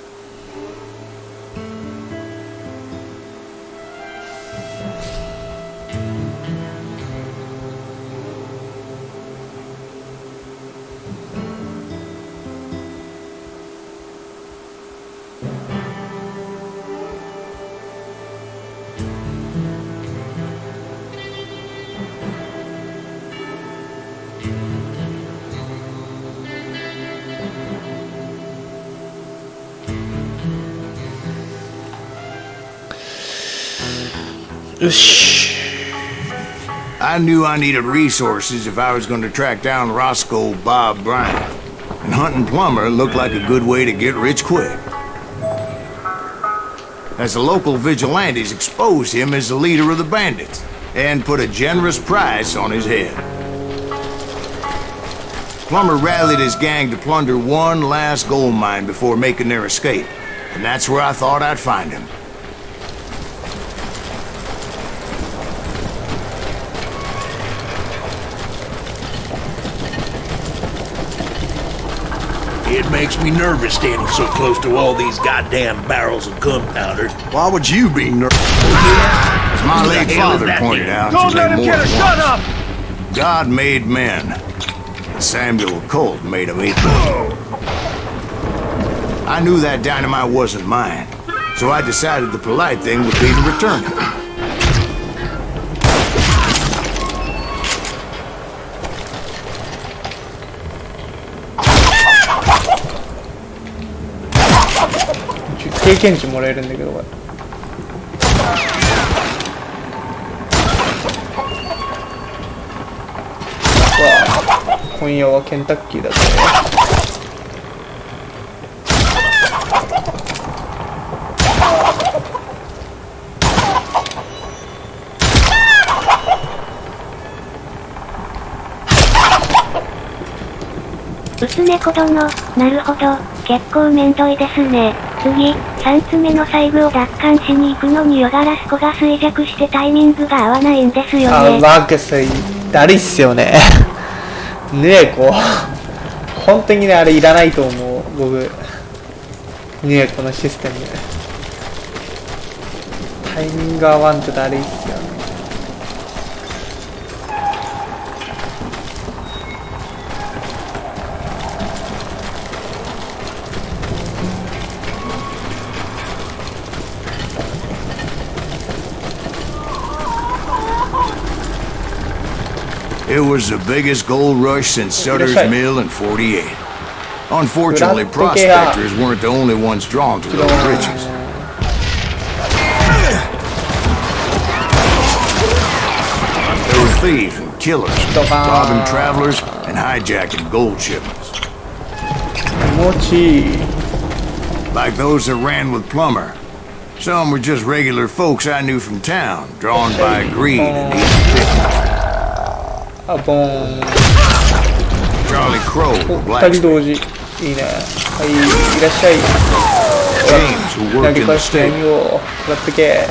よし。I knew I needed resources if I was going to track down Roscoe Bob Bryant, and hunting Plumber looked like a good way to get rich quick. As the local vigilantes exposed him as the leader of the bandits, and put a generous price on his head. Plumber rallied his gang to plunder one last gold mine before making their escape, and that's where I thought I'd find him. It makes me nervous standing so close to all these goddamn barrels of gunpowder. Why would you be nervous? As my late father pointed out, Don't let him get a shut up! God made men. Samuel Colt made them equal. I knew that dynamite wasn't mine, so I decided the polite thing would be to return it. 経験値もらえるんだけど、これ。今夜はケンタッキーだぜ。うつ猫殿、なるほど、結構めんどいですね。次、3つ目の細部を奪還しに行くのに夜ガラスコが衰弱してタイミングが合わないんですよね。マークス、だるいっすよね。ねえ、こう。本当にね、あれいらないと思う、僕。ねえ、このシステム。タイミング合わんとだるいっすよね。It was the biggest gold rush since Sutter's Mill in '48. Unfortunately, prospectors weren't the only ones drawn to those riches. There were thieves and killers, robbing travelers and hijacking gold shipments. Like those that ran with Plummer. Some were just regular folks I knew from town, drawn by greed and easy pickings. Charlie Crow, 2人同時。いいね。はい、いらっしゃい。James, who worked in the stable. もらってけ。やっ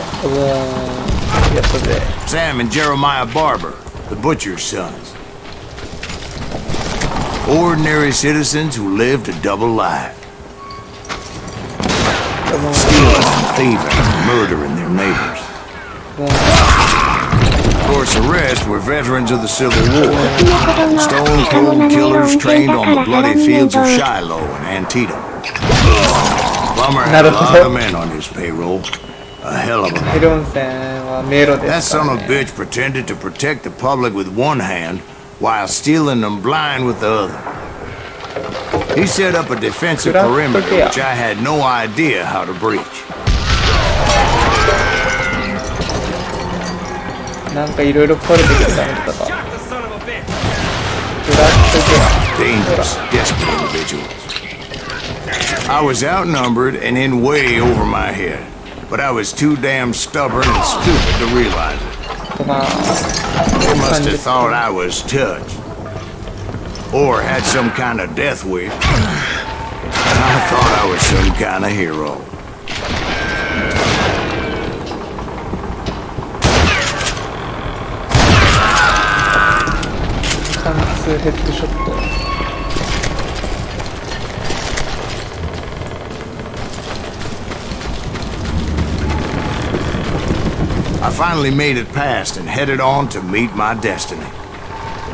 たぜ。Sam and Jeremiah Barber, the butcher's sons. Ordinary citizens who lived a double life. Stealing, thieving, and murdering their neighbors. Of course, the rest were veterans of the Civil War. Stone-cold killers trained on the bloody fields of Shiloh and Antietam. Plummer had a lot of men on his payroll. A hell of a lot. That son of a bitch pretended to protect the public with one hand while stealing them blind with the other. He set up a defensive perimeter which I had no idea how to breach. Dangerous, desperate individuals. I was outnumbered and in way over my head, but I was too damn stubborn and stupid to realize it. They must have thought I was touched, or had some kind of death wish. I thought I was some kind of hero. I finally made it past and headed on to meet my destiny.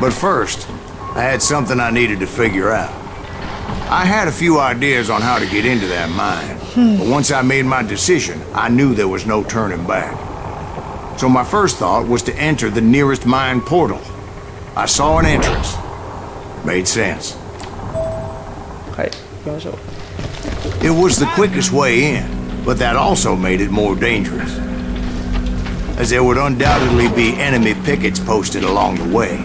But first, I had something I needed to figure out. I had a few ideas on how to get into that mine, but once I made my decision, I knew there was no turning back. So my first thought was to enter the nearest mine portal. I saw an entrance. Made sense. It was the quickest way in, but that also made it more dangerous, as there would undoubtedly be enemy pickets posted along the way.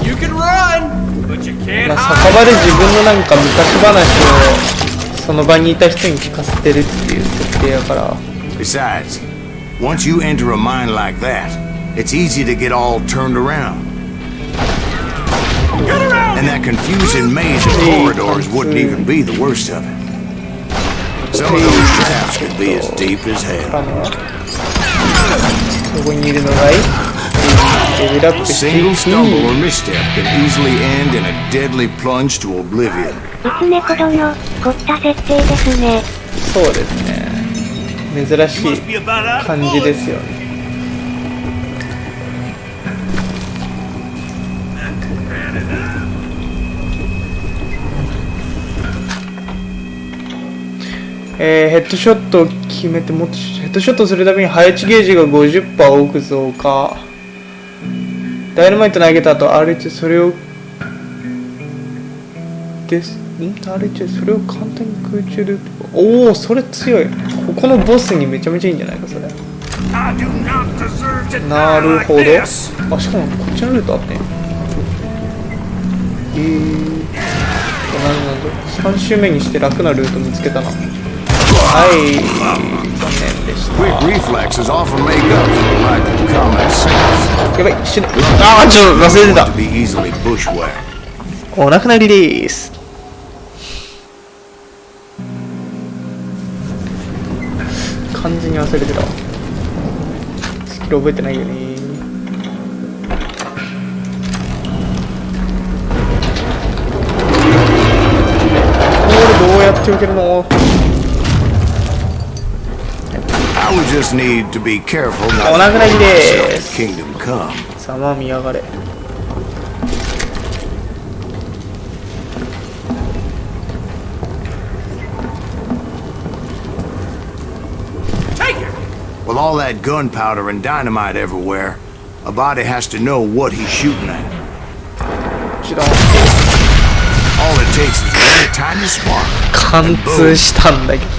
You can run, but you can't まあ、酒場で自分のなんか昔話をその場にいた人に聞かせてるっていう設定やから。 Besides, once you enter a mine like that, it's easy to get all turned around. And that confusing maze of corridors wouldn't even be the worst of it. Some of those traps could be as deep as hell. どこにいるのがいい？レベルアップ A してい single く。 stumble or misstep could easily end in a deadly plunge to oblivion. うつ猫殿、凝った設定ですね。そうですね。珍しい感じですよね。ヘッドショットを決決めてもっとヘッドショットするたびに配置ゲージが 50% 多く増加。ダイナマイト投げた後 R1 それをR1 それを簡単に空中でおおそれ強い。ここのボスにめちゃめちゃいいんじゃないかそれ。なるほど。あ、しかもこっちのルートあってん。3周目にして楽なルート見つけたな。はい、残念でした。やばい、死ぬ。あー、ちょっと忘れてた。お亡くなりです。完全に忘れてたわ。スキル覚えてないよね。これどうやって受けるのI would just need to be careful お亡くなりです。 Kingdom Come. さま見やがれ。With all that gunpowder and dynamite everywhere, a body has to know what he's shooting at. All it takes is one tiny spark. 貫通したんだけど、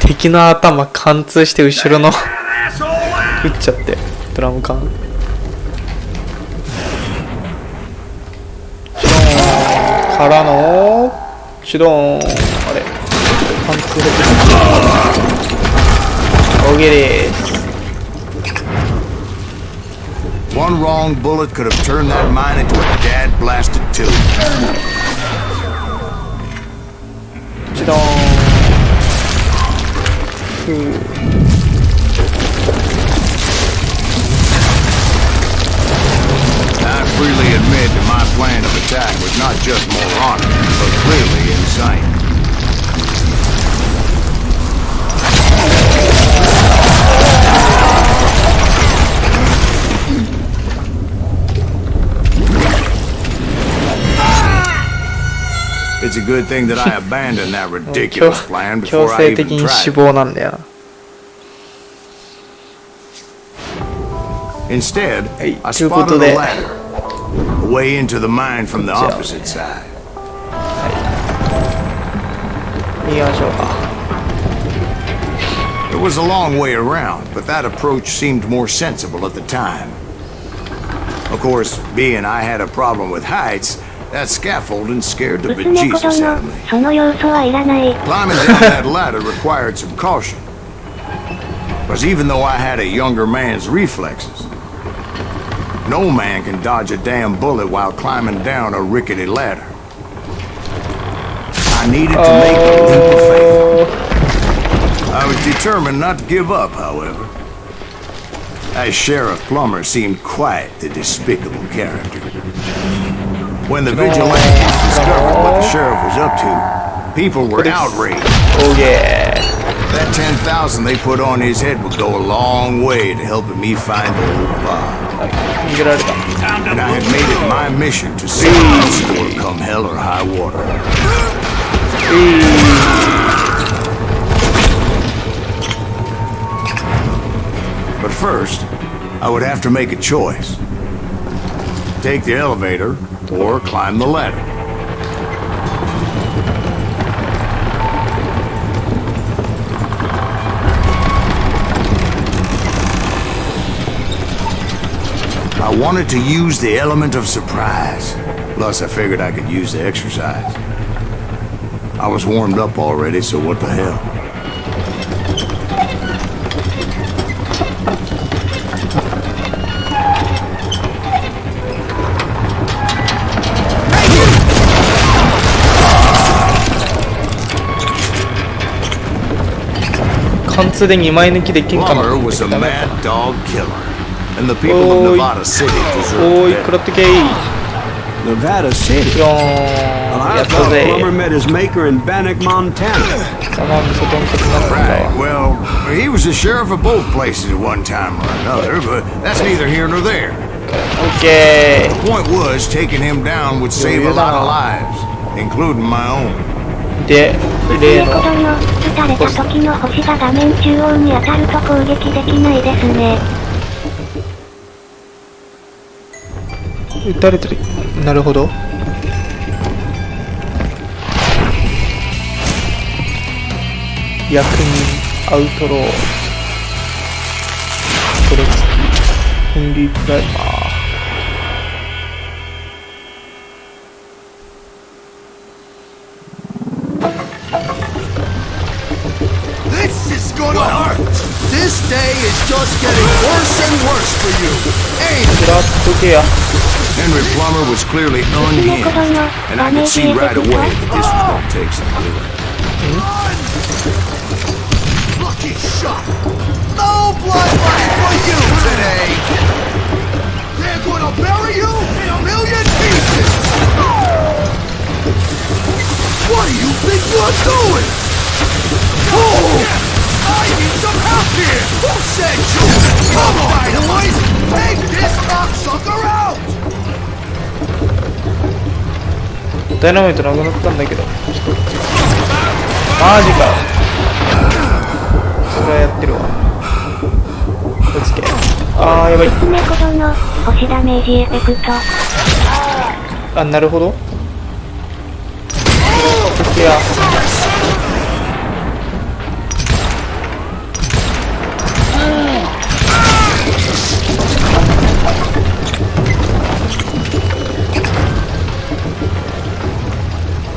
敵の頭貫通して後ろの撃っちゃってドラム缶。シュドーンからのシュドーン、あれ貫通できる。OK です。One wrong bullet could have turned that mine into a dad-blasted tube. シュドーン。I freely admit that my plan of attack was not just moronic, but clearly insane. It's a good thing that I abandoned that ridiculous plan 強 before I 制的 even に死 tried. 亡なんだよな。 Instead, はい、 I ということ spotted で a ladder away into the mine from the opposite side. 見ましょうか。 It was a long way around, but that approach seemed more sensible at the time. Of course, being I had a problem with heights, that scaffolding scared the うつ猫 bejesus 殿 out of me. その要素はいらない。 Climbing down that ladder required some caution. Because even though I had a younger man's reflexes, no man can dodge a damn bullet while climbing down a rickety ladder. I needed to make a leap of faith. I was determined not to give up, however. That Sheriff Plummer seemed quite the despicable character. When the vigilantes discovered what the sheriff was up to, people were outraged. Oh yeah. That 10,000 they put on his head would go a long way to helping me find the old Bob. 逃げられた。 And I had made it my mission to save this score come hell or high water. But first, I would have to make a choice. Take the elevator or climb the ladder. I wanted to use the element of surprise. Plus, I figured I could use the exercise. I was warmed up already, so what the hell? Plummer was a mad dog killer, and the people of Nevada City deserved better. Nevada City? Well, I thought Plummer met his maker in Bannock, Montana. Right, well, he was the sheriff of both places at one time or another, but that's neither here nor there. Okay. The point was, taking him down would save a lot of lives, including my own. で例の撃たれた時の星が画面中央に当たると攻撃できないですね。撃たれてる。なるほど。役人アウトローこれヘンリー・プライマー。This is gonna hurt. This day is just getting worse and worse for you. Hey, フラットケア。 Henry Plummer was clearly unhinged, and I could see right away that this was gonna take some doing. Lucky shot. No bloodline for you today. They're gonna bury you in a million pieces. What do you think you're doing? Oh! I need some help here! Who said you? Come on, boys! Take this cocksucker out! ダイナマイトなくなったんだけど。マジかよ。それはやってるわ。気をつけ。あーやばい。猫度の星ダメージエフェクト。あ、なるほど。ケア。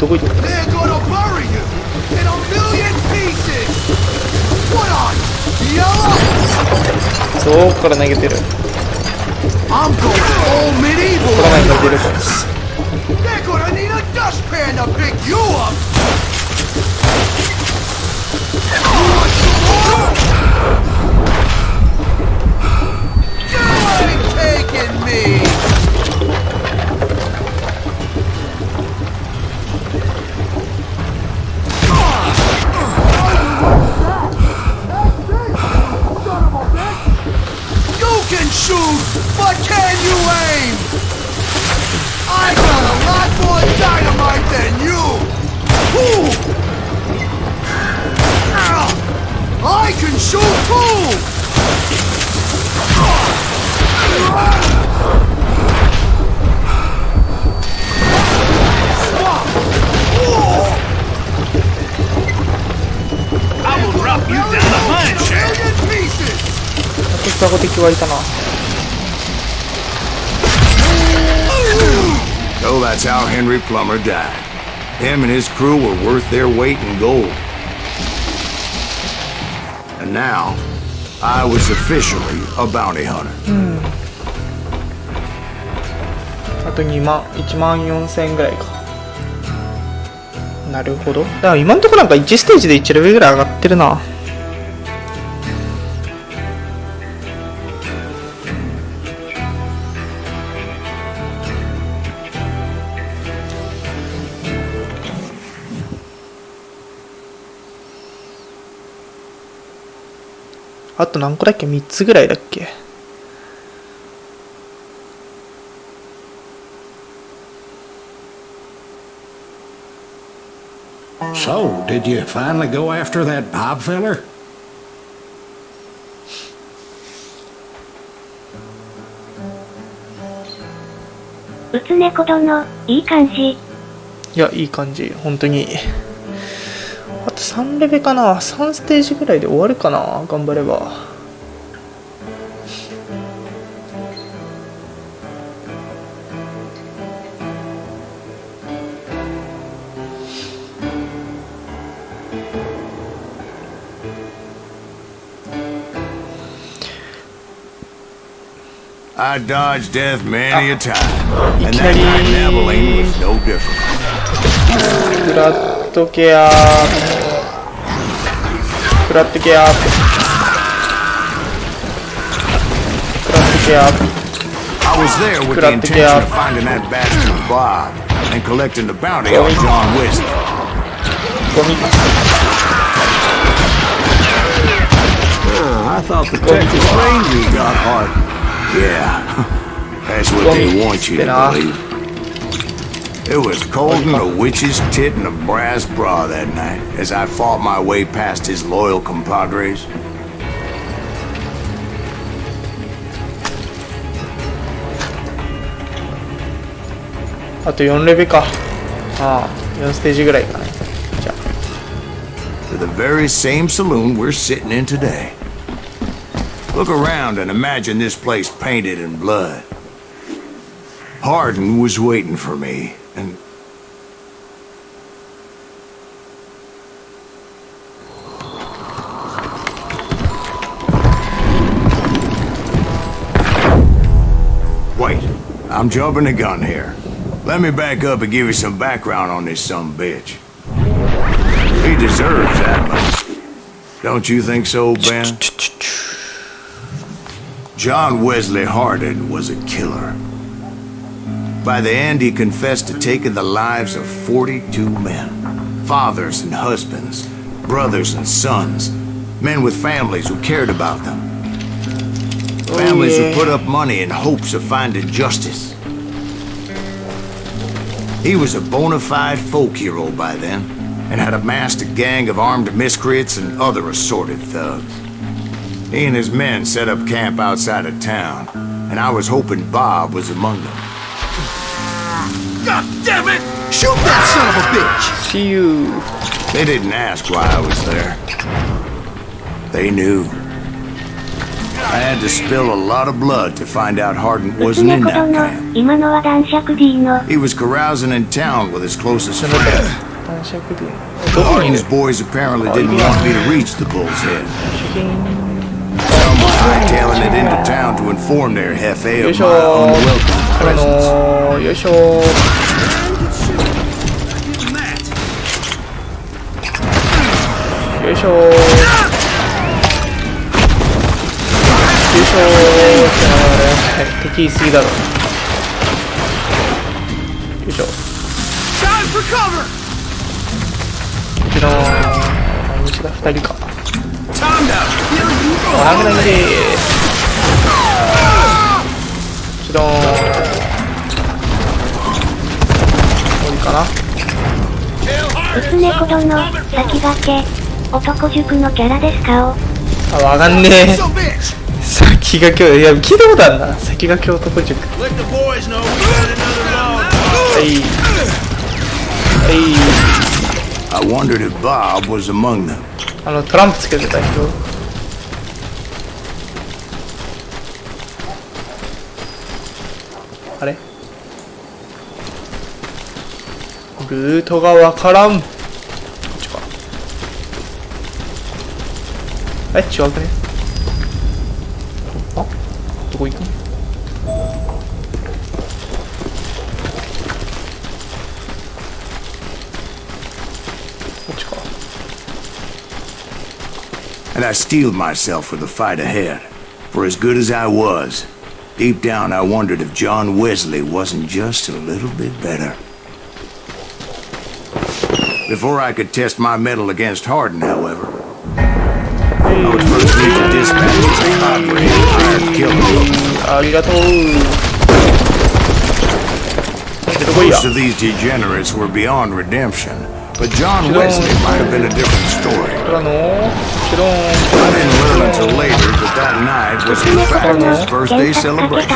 どこ行った？そうから投げてる。こらないから出るから。But can you aim? I got a lot more dynamite than you! Ooh. I can shoot too! I will drop you down the mine shaft. 双子敵はいたな。So that's how Henry Plummer died. Him and his crew were worth their weight in gold. And now, I was officially a bounty hunter. あと14000ぐらいか。なるほど。だから今んとこなんか1ステージで1レベルぐらい上がってるな。あと何個だっけ？ 3 つぐらいだっけ？ So, did you finally go after that Bob feller? うつ猫殿、いい感じ。いや、いい感じ。本当に。あと3レベかな。3ステージぐらいで終わるかな。頑張れば。I dodged death many a time, and that night in Abilene was no different. フラットケア。フラットケア。フラットケア。 I was there with the intention of finding that bastard Bob and collecting the bounty on John Whistler. ゴミ。I thought the Texas Rangers got hard. Yeah, that's what they want you to believe. It was cold in a witch's tit and a brass bra that night as I fought my way past his loyal compadres. あと4レベか。ああ、4ステージぐらいかね。じゃあ。To the very same saloon we're sitting in today. Look around and imagine this place painted in blood. Hardin was waiting for me, and wait, I'm jumping the gun here. Let me back up and give you some background on this sumbitch. He deserves that much. Don't you think so, Ben? John Wesley Hardin was a killer. By the end, he confessed to taking the lives of 42 men. Fathers and husbands, brothers and sons, men with families who cared about them. Families who put up money in hopes of finding justice. He was a bona fide folk hero by then, and had amassed a gang of armed miscreants and other assorted thugs. He and his men set up camp outside of town, and I was hoping Bob was among them. God damn it! Shoot that son of a bitch! See you. They didn't ask why I was there. They knew. I had to spill a lot of blood to find out Hardin wasn't in that camp. 今のは男爵 D の He was carousing in town with his closest friend. Hardin's boys apparently didn't want me to reach the Bull's Head. Some were hightailing it into town to inform their Hefe of my unwelcome presence. よいしょ。よいしょ。よいしょ。敵いすぎだろ。よいしょ。もちろんうちが2人か。危ないでー。もちろん終わりかな。うつねこ殿、先駆け、男塾のキャラですかを。あ、わかんねえ。先駆け、いや、聞いたことあるな。先駆け男塾。はい。はい。I wondered if Bob was among them. トランプつけてた人。あれ？ルートがわからん。こっちか。違うくね。あ？どこ行くの？こっちか。And I steeled myself for the fight ahead. For as good as I was, deep down I wondered if John Wesley wasn't just a little bit better. Before I could test my mettle against Hardin, however, I would first need to dispatch his cadre and hired killers. Most of these degenerates were beyond redemption, but John Wesley might have been a different story. I didn't learn until later that that night was in fact his birthday celebration.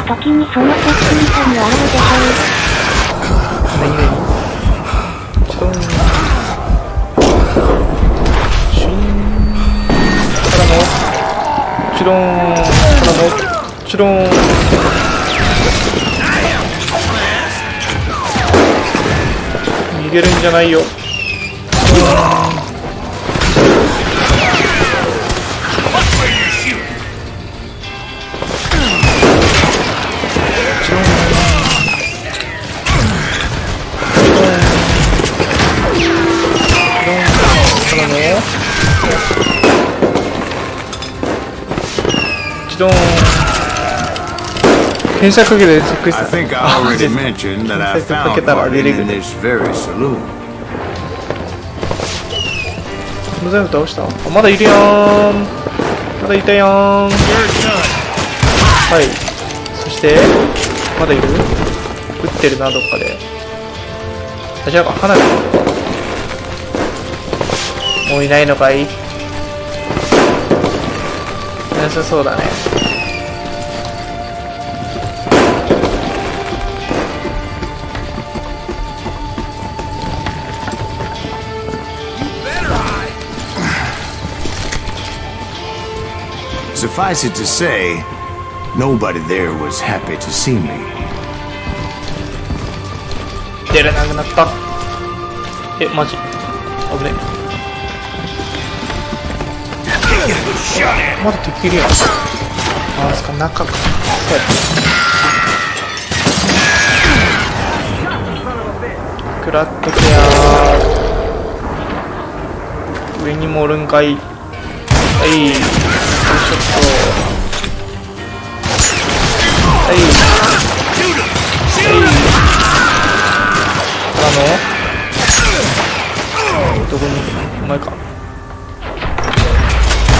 I think I already mentioned that I found Hardin in this very saloon. 全部倒した？あ、まだいるやん。まだいたやん。はい。そしてまだいる？撃ってるな、どっかで。大丈夫か、花火もういないのかい。いなさそうだね。Suffice it to say, nobody there was happy to see me. 出れなくなった。え、マジ危ね。まだできるやん。あ、そっか、中か。そうや。食らってけやー。上にもおるんかい。はい。ちょっと。はい。はい。からのどこにお前か。は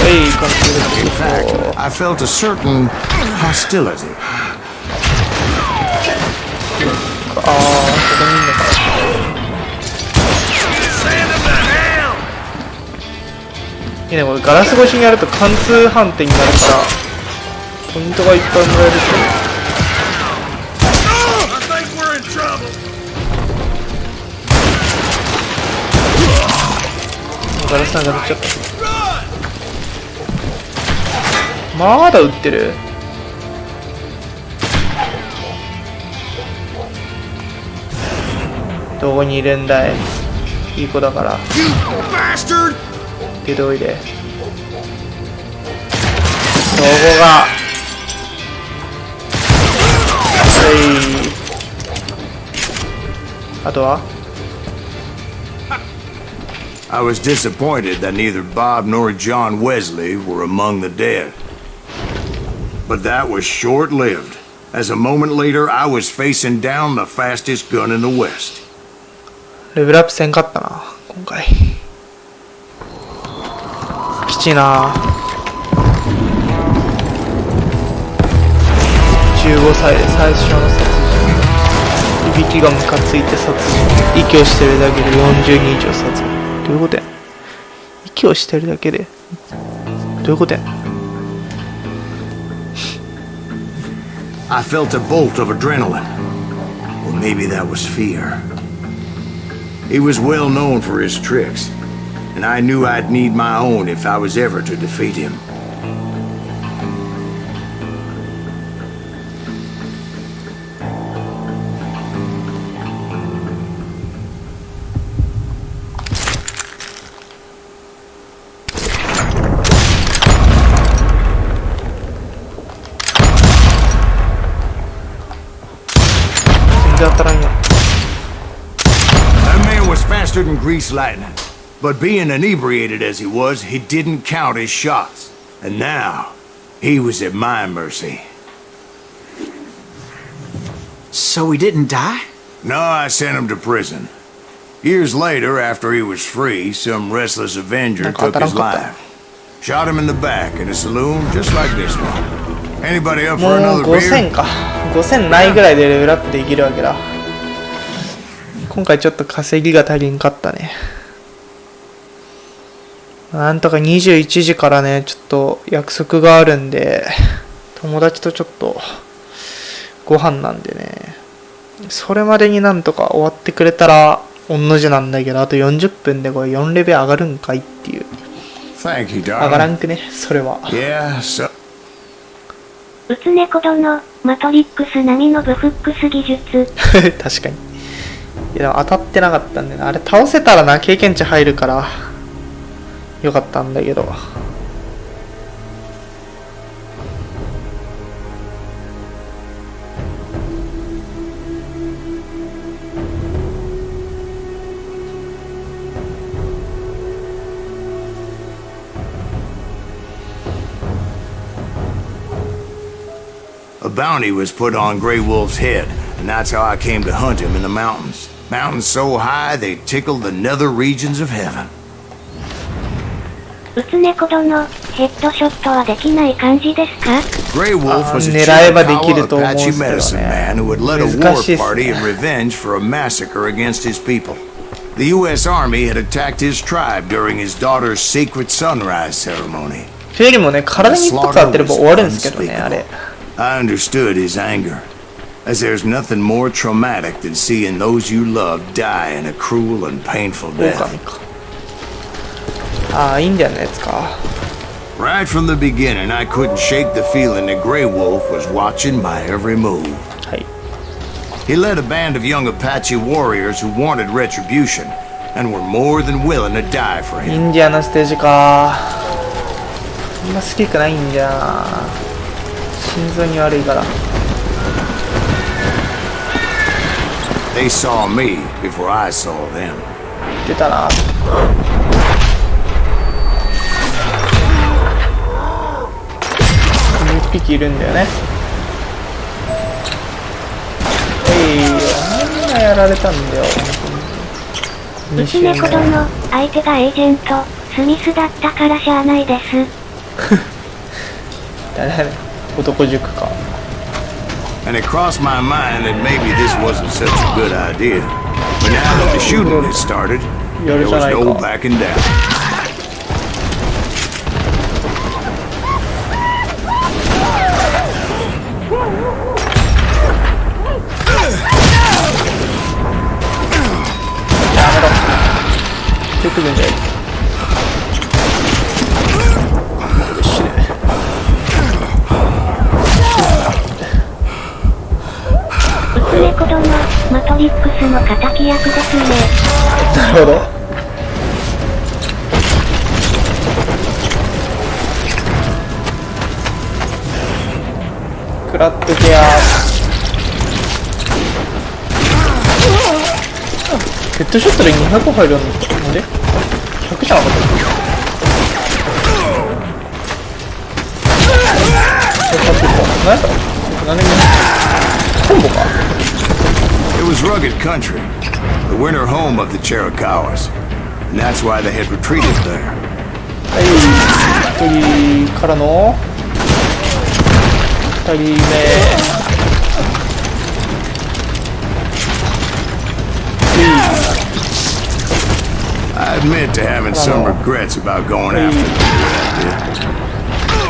い、完成です。In fact, I felt a certain hostility. ああ、ここにいんのか。いいね、これガラス越しにやると貫通判定になるからポイントがいっぱいもらえるけど、ガラスが出ちゃった。まだ撃ってる。どこにいるんだい。いい子だから出ておいで。どこが。あとはI was disappointed that neither Bob nor John Wesley were among the dead. But that was short-lived, as a moment later I was facing down the fastest gun in the West. レベルアップせんかったな、今回。きちいな。15歳で最初の殺人。いびきがムカついて殺人。息をしてるだけで40人以上殺人。どういうことや。息をしてるだけでどういうことや。I felt a bolt of adrenaline. Or maybe that was fear. He was well known for his tricks, and I knew I'd need my own if I was ever to defeat him. That man was faster than greased lightning, but being inebriated as he was, he didn't count his shots. And now, he was at my mercy. So he didn't die? No, I sent him to prison. Years later, after he was free, some restless avenger took his life. Shot him in the back in a saloon just like this one. Anybody up for もう another 5000 beer? か。5000ないぐらいでレベルアップできるわけだ。今回ちょっと稼ぎが足りんかったね。なんとか21時からね、ちょっと約束があるんで、友達とちょっとご飯なんでね、それまでになんとか終わってくれたら御の字なんだけど、あと40分でこれ4レベル上がるんかいっていう。Thank you, 上がら darling. んくね、それは。Yeah, so... うつ猫殿、マトリックス並みのブフックス技術。確かに。いやでも当たってなかったんでな。あれ倒せたらな、経験値入るからよかったんだけど。A bounty was put on Grey Wolf's head, and that's how I came to hunt him in the mountains. Mountains so high they tickled the nether regions of heaven. うつ猫殿、ヘッドショットはできない感じですか？ Grey Wolf was a 狙えばでき Chiricahua ると思うんで Apache すけど medicine ね。 man who had led a 難 war しいっす party ね。 in revenge for a massacre against his people. The U.S. Army had attacked his tribe during his daughter's secret sunrise ceremony. というよりもね、体に一発当てれば終わるんですけどね、あれ。 I understood his anger, as there's nothing more traumatic than seeing those you love die in a cruel and painful 狼 death. か。ああ、インディアンのやつか。 Right from the beginning, I couldn't shake the feeling that Grey Wolf was watching my every move. はい。 He led a band of young Apache warriors who wanted retribution and were more than willing to die for イ him. ンディアンのステージか。あんま好きくないんだよな。心臓に悪いから。 They saw me before I saw them. 出たな。1匹いるんだよね。あんなやられたんだよ。うつ猫殿、相手がエージェント、スミスだったからしゃあないです。誰だね、男塾か。 And it crossed my mind that maybe this wasn't such a good idea. But now that the shooting had started, there was no backing down. 出てくるんじゃない。うつ猫殿、マトリックスの敵役ですね。なるほど。食らっとけや。ヘッドショットで200入るんだ。なんで ?100 じゃなかったっけ。何やった何でコンボか。 It was rugged country, the winter home of the Chiricahuas, and that's why they had retreated there. はい、1人からの2人目。I admit to having some regrets about going after them.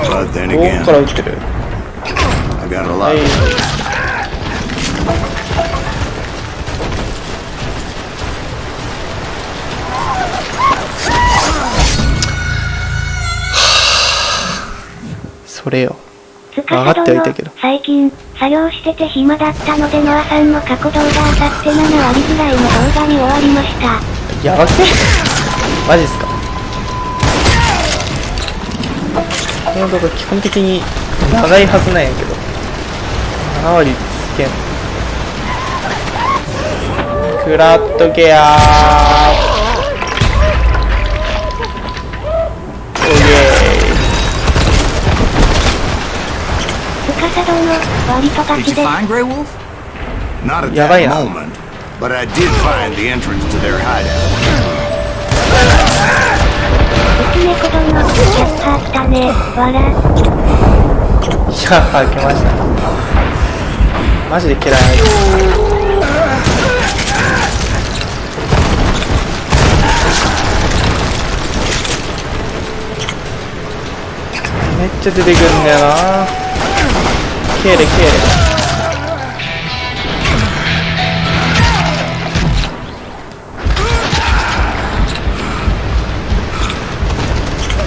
But then どこ again, から撃ってる。 I got a は lot い。 of それよ。つかさ殿、最近、作業してて暇だったのでノアさんの過去動画あさって7割ぐらいの動画に終わりました。やばくねマジっすか。この動画基本的に長いはずなんやけど7割つけん。食らっとけやー。おいえつかさ殿、割とガ Did チ you です。 find Grey Wolf? Not at やばい that な。 moment, but I did find the entrance to their hideout. うつ猫殿、やったね、わら。いやー、来ました。マジで嫌い。めっちゃ出てくるんだよな。ケーレケーレ。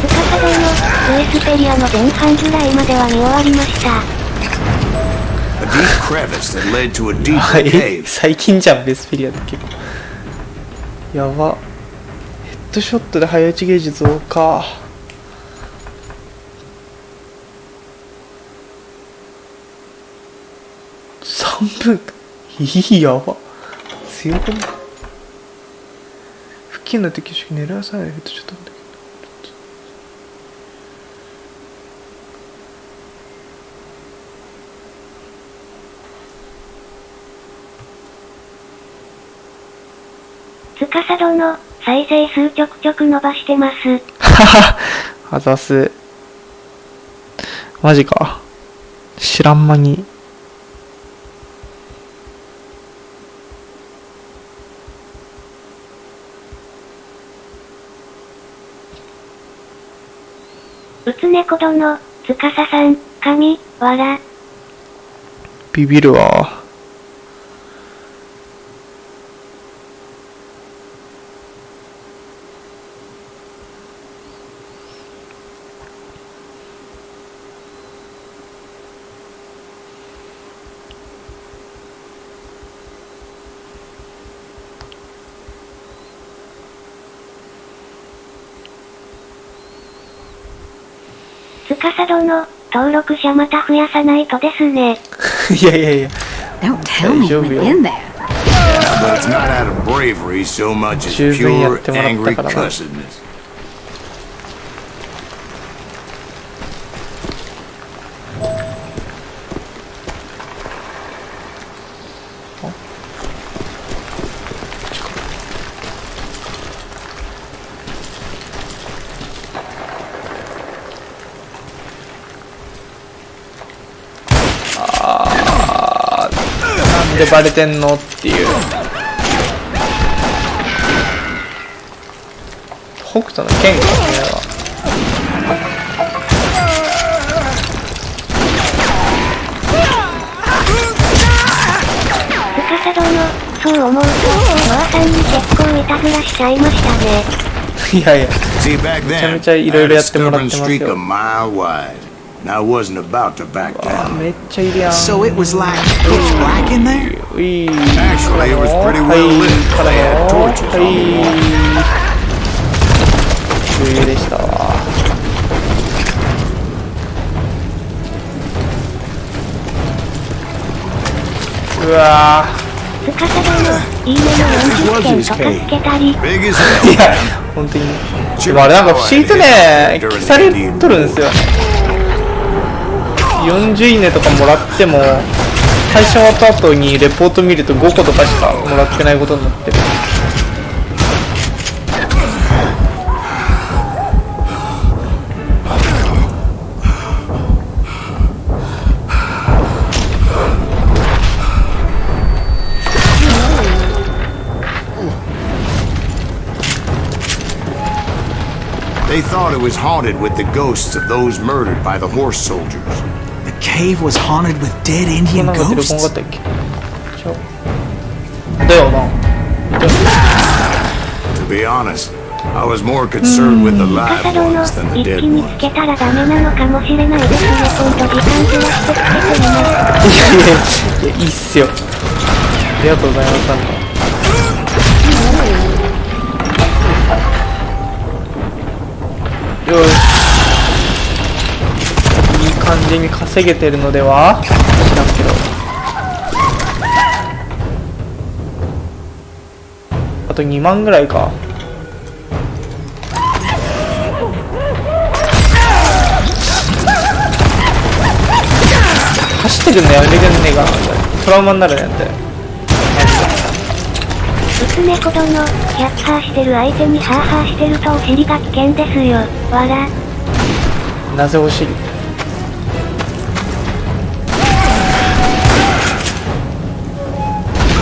つかさ殿、ウエスペリアの前半ぐらいまでは見終わりました。A deep crevice that led to a deeper はい、 cave. 最近じゃん、ベスペリアって結構。やば。ヘッドショットで早打ちゲージ増加。3分。やば。強くない？付近の敵主狙わさないヘッドショットなんだけど。つかさ殿、再生数ちょくちょく伸ばしてます。あざす。マジか。知らん間に。うつねこ殿、つかささん、神、わら。ビビるわ。つかさ殿、登録者また増やさないとですね。いやいやいや。 Don't tell me you went in there. Yeah, but it's not out of bravery so much as 十分やっ pure てもらった angry からな。 cussedness. なんでバレてんのっていう。北斗の剣か、これは。つかさ殿、そう思うと、ノアさんに結構いたずらしちゃいましたね。いやいや。 See, back then, I めちゃめちゃいろい had ろ a やってもらっ stubborn てます streak a よ。mile wide, and I wasn't about to back あ、 down. めっちゃいるやん。 So it was like pitch black in there? うい。 Actually, it was pretty はい well lit. から They よ。 had torches は on the い。 wall. 余裕でしたわ。うわつかさ殿、いいねの40件とかつけたり。 Big as ー。い hell. や、本当に。でもあれなんか不思議とね、消されとるんですよ。40いいねとかもらっても、配信終わった後にレポート見ると5個とかしかもらってないことになってる。They thought it was haunted with the ghosts of those murdered by the horse soldiers. The cave was haunted with dead そん Indian なのテレコンがあ ghosts? ったっけ？だよな。 To be honest, I was more concerned with the つか live さ殿、 ones than the 一 dead 気に ones. つけたらダメなのかもしれないですね。今度時間ずらしてつけてみます。いやいやいや、いいっすよ。ありがとうございます。なんかよし。いい感じに稼げてるのでは？知らんけど。あと2万ぐらいか。走ってくんのやめてくんねえかな。トラウマになるねって。うつねこ殿、キャッハーしてる相手にハーハーしてるとお尻が危険ですよ。わら。なぜお尻？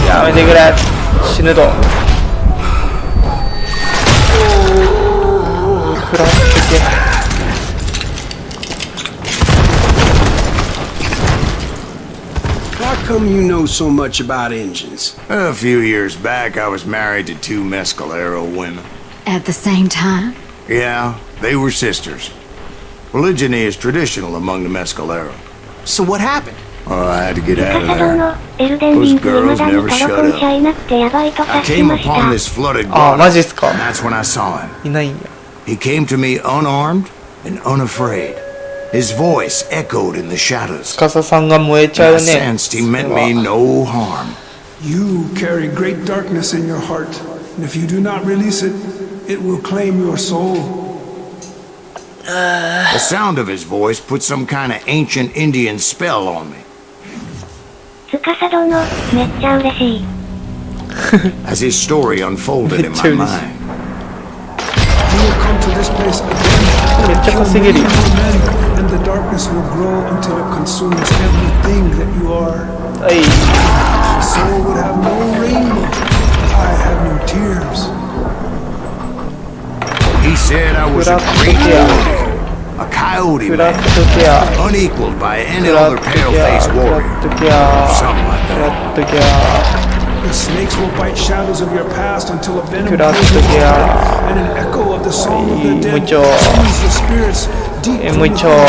やめてくれ。死ぬと。食らってけ。How come you know so much about engines? A few years back, I was married to two Mescalero women. At the same time? Yeah, they were sisters. Polygyny is traditional among the Mescalero. So what happened? Oh, I had to get つ out か of さ there. 殿、エルデンリング未だにトロコン社いなくてやばいと I 察し came まし upon た。 this flooded あ、マ grotto, ジっすか。 and that's when I saw him. いないんや。 He came to me unarmed and unafraid. His voice echoed in the shadows. 司さんが燃えちゃ I うね。 sensed he meant me no harm. You carry great darkness in your heart, and if you do not release it, it will claim your soul. The sound of his voice put some kind of ancient Indian spell on me. つかさ殿、めっちゃ嬉しい。 As his story unfolded in my mind. You will come to this place again will めっちゃ kill 稼げる many よ。 more men, and the darkness will grow until it consumes everything that you are. はい。 The soul would have no rainbow. I have no tears. He said I was a great warrior, a coyote 食らっ man, とけや。 unequaled by any 食らっ other とけや。 pale-faced 食ら warrior. っとけや。 Something like 食 that. らっとけや。 The snakes will bite shadows of your past until a venom 食らっと fills your けや。 heart, and an echo of the song of the dead mucho. soothes the spirits deep from mucho. the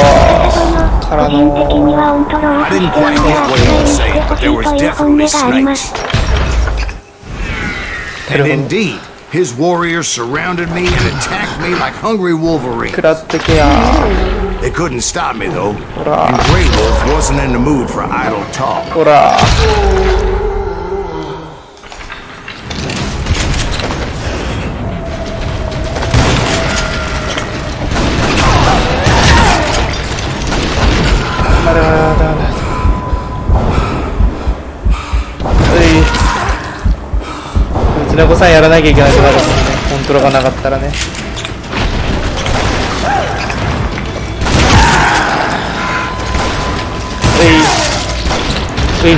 から個人的にの。はオントロを I して didn't ま quite だ get what he 扱い was にして saying, ほ but し there い was という本 definitely 音がありま snakes. す。 And indeed, his warriors surrounded me and attacked me like hungry wolverines. 食らっとけや。 They couldn't stop me though, Hurrah. and Grey Wolf wasn't in the mood for idle talk. ほら。あれあれあれ。うちの子さんやらなきゃいけなくなるもんね。コントロがなかったらね。うい。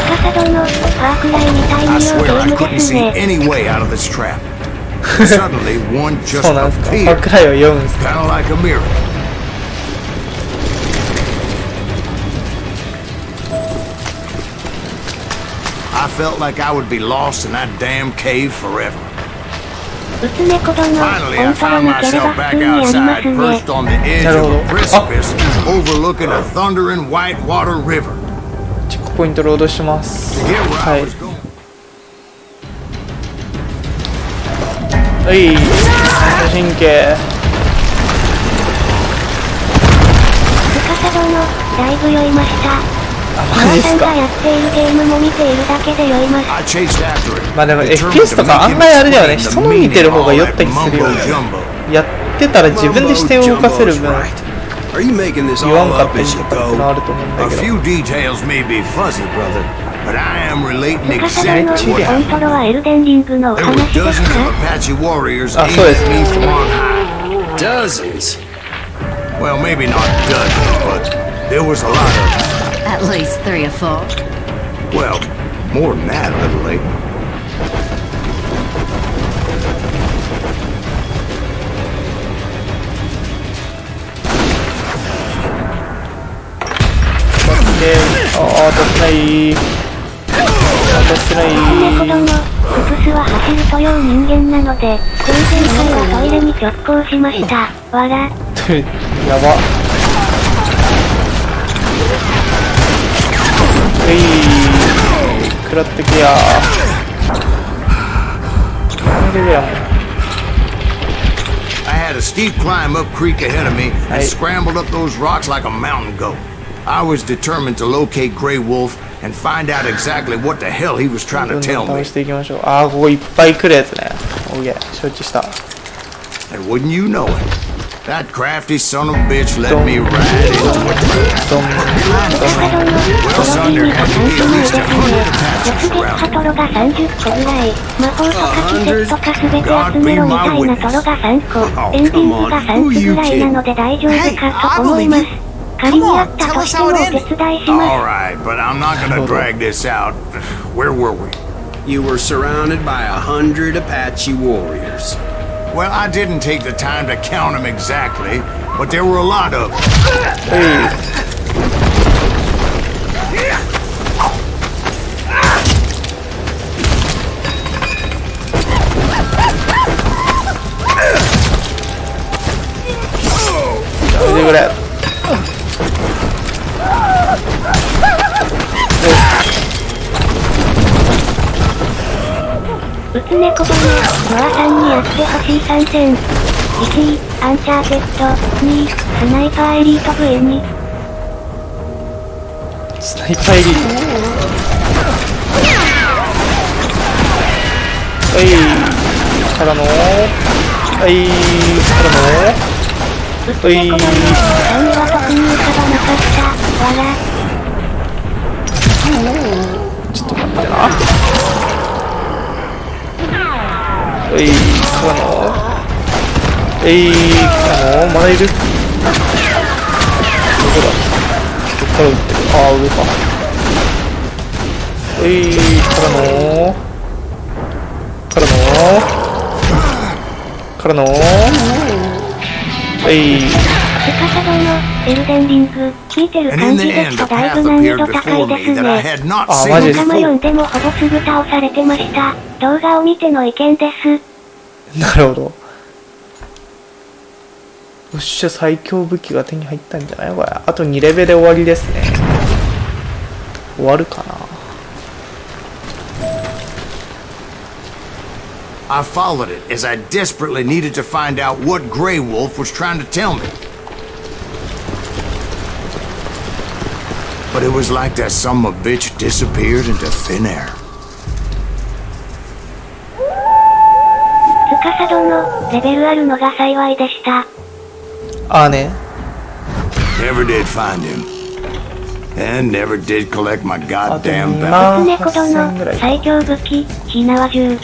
司殿、パークライみたい I に言うゲ swear ー I ム couldn't です see ね。 any way out of this trap. Suddenly, one just そうなんですか。パー appeared, クライを読むんですか。 kind of like a miracle. I felt like I would be lost in that damn cave forever. うつ猫殿、 Finally, オ I ントロ found 抜ければ myself 普 back 通にありま outside, すね。 perched on the edge of a precipice, overlooking a thundering whitewater river. チェックポイントロードします。 To get where は I い。 was going. はい。反射神経。司殿、だいぶ酔いました。あ、マーさんマジっすか。がやっているゲームも見ているだけで酔います。 I chased after it. まあでも determined FPS と to か make 案 him 外あれだよね。 explain 人 the の見て meaning る of 方 all が酔っ that たりするよ mumbo ね。 jumbo. やってたら自分で視点を動かせる Jumbo's 分 right. Are you making this 言わ all んかっ up たり as と you かってのあ go? ると思うんだ A けど。 few details may be fuzzy, brother, but I am relating 司 exactly 殿、 what オン happened. トロはエルデンリングのお There 話 were です dozens か？ of Apache warriors Ah, aimed そうです。 at me from on high. Dozens. Well, maybe not dozens, but there was a lot of them. At least 3 or 4. Well, more than that, a little late. ああ、当たってない。当たってない。猫殿、クプスは走るという人間なので、前々回はトイレに直行しました。わら。やば。食らってけや。なんでやもん。 I had a steep climb up creek ahead of me and scrambled up those rocks like a mountain goat. I was determined to locate Grey Wolf and find out exactly what the hell he was trying ど to ん tell どん me. 試していきましょう。ああ、ここいっぱい来るやつね。おげ、承知した。 And wouldn't you know it, that crafty son of a bitch led me right into a trap. どん。Well, son, there had to be at least 100 Apaches ハ around. トロが30個ぐらい、魔法とか季節とかすべて集めろみたいなトロが3個、エンディングが3つぐらいなので大丈夫かと思います。仮にあったとしてもお手伝いします。 All right, but I'm not gonna drag this out. Where were we? You were surrounded by 100 Apache warriors. Well, I didn't take the time to count them exactly, but there were a lot of them. やめてくれ。うつ猫殿、ノアさんにやってほしい参戦。1位、アンチャーテッド。2位、スナイパーエリート V2。スナイパーエリート。からのからのうつ猫殿、3位は特に浮かばなかった。ちょっと待ってな。来たの？来たの？まだいる？どこだ？どっから撃ってる？ああ、上か。からの司殿、エルデンリング、聞いてる And 感 in じ the で end, す a とだい path ぶ難易 appeared 度高 before いで me す that I ね。 had not あ、 seen マジで仲間 before. 読んでもほぼすぐ倒されてました。動画を見ての意見です。なるほど。よっしゃ、最強武器が手に入ったんじゃないこれ。あと2レベルで終わりですね。終わるかな。I followed it as I desperately needed to find out what Grey Wolf was trying to tell me. But it was like that son of a bitch disappeared into thin air. 司殿、レベルあるのが幸いでした。ああね。Never did find him. And never did collect my あと goddamn 2 bounty. 万猫8000ぐら殿、い。最強武器、火縄銃。